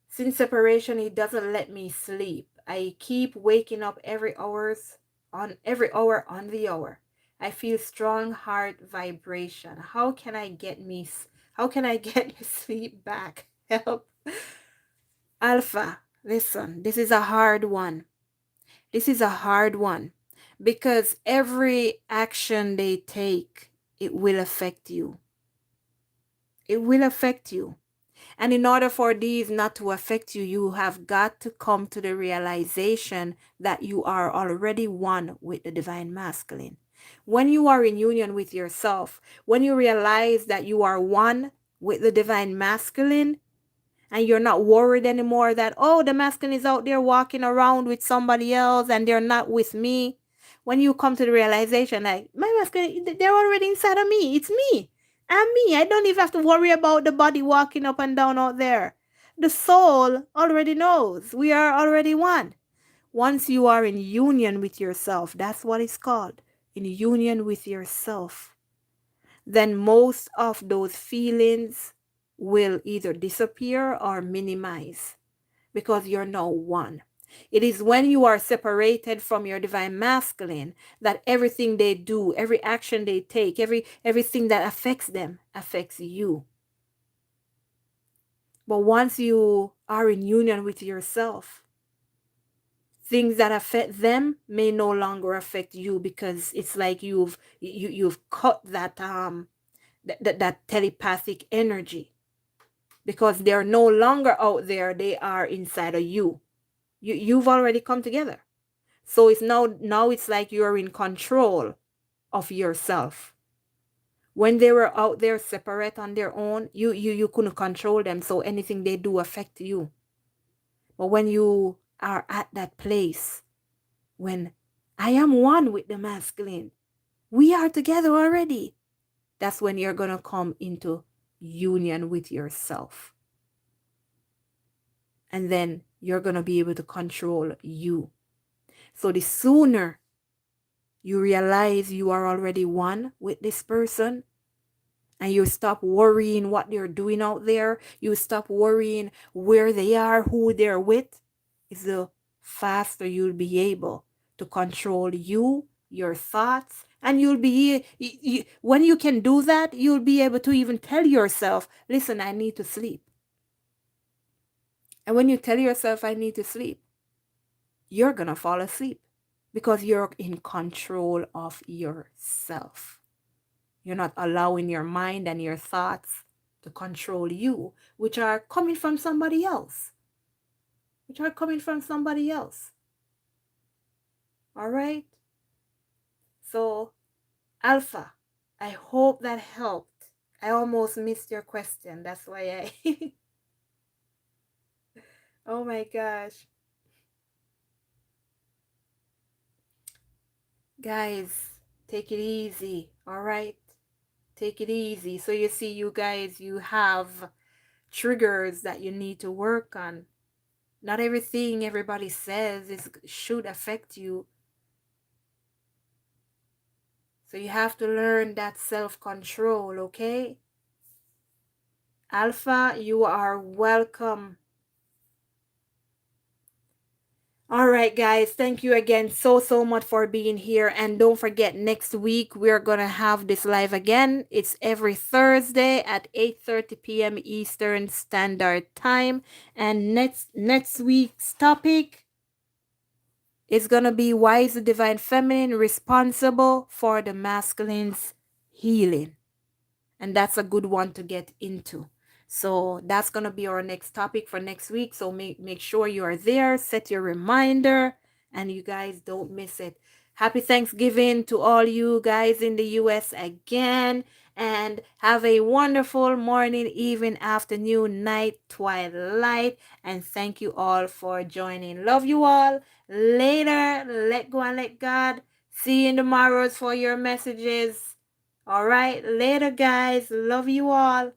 Since separation, he doesn't let me sleep. I keep waking up every hour on the hour. I feel strong heart vibration. How can I get me sleep back? Help. Alpha, listen, this is a hard one. This is a hard one because every action they take, it will affect you. It will affect you. And in order for these not to affect you, you have got to come to the realization that you are already one with the divine masculine. When you are in union with yourself, when you realize that you are one with the divine masculine, and you're not worried anymore that, oh, the masculine is out there walking around with somebody else and they're not with me. When you come to the realization, like, my masculine, they're already inside of me. It's me. I'm me. I don't even have to worry about the body walking up and down out there. The soul already knows. We are already one. Once you are in union with yourself, that's what it's called. In union with yourself, then most of those feelings will either disappear or minimize because you're now one. It is when you are separated from your divine masculine that everything they do, every action they take, everything that affects them affects you. But once you are in union with yourself, things that affect them may no longer affect you because it's like you've cut that telepathic energy because they're no longer out there, they are inside of you. You've already come together. So it's now it's like you're in control of yourself. When they were out there separate on their own, you couldn't control them, so anything they do affect you. But when you are at that place, when I am one with the masculine, we are together already, that's when you're going to come into union with yourself. And then you're going to be able to control you. So the sooner you realize you are already one with this person and you stop worrying what they're doing out there, you stop worrying where they are, who they're with, is the faster you'll be able to control you, your thoughts, and you'll be, when you can do that, you'll be able to even tell yourself, listen, I need to sleep. And when you tell yourself, I need to sleep, you're going to fall asleep because you're in control of yourself. You're not allowing your mind and your thoughts to control you, which are coming from somebody else. All right? So, Alpha, I hope that helped. I almost missed your question. That's why I. Oh my gosh. Guys, take it easy. All right? Take it easy. So, you see, you guys, you have triggers that you need to work on. Not everything everybody says should affect you. So you have to learn that self-control, okay? Alpha, you are welcome. All right, guys. Thank you again so much for being here. And don't forget, next week, we're going to have this live again. It's every Thursday at 8:30 p.m. Eastern Standard Time. And next week's topic is going to be, why is the divine feminine responsible for the masculine's healing? And that's a good one to get into. So that's going to be our next topic for next week. So make sure you are there, set your reminder, and you guys don't miss it. Happy Thanksgiving to all you guys in the US again, and have a wonderful morning, evening, afternoon, night, twilight, and thank you all for joining. Love you all. Later. Let go and let God. See you in tomorrow's for your messages. All right. Later, guys. Love you all.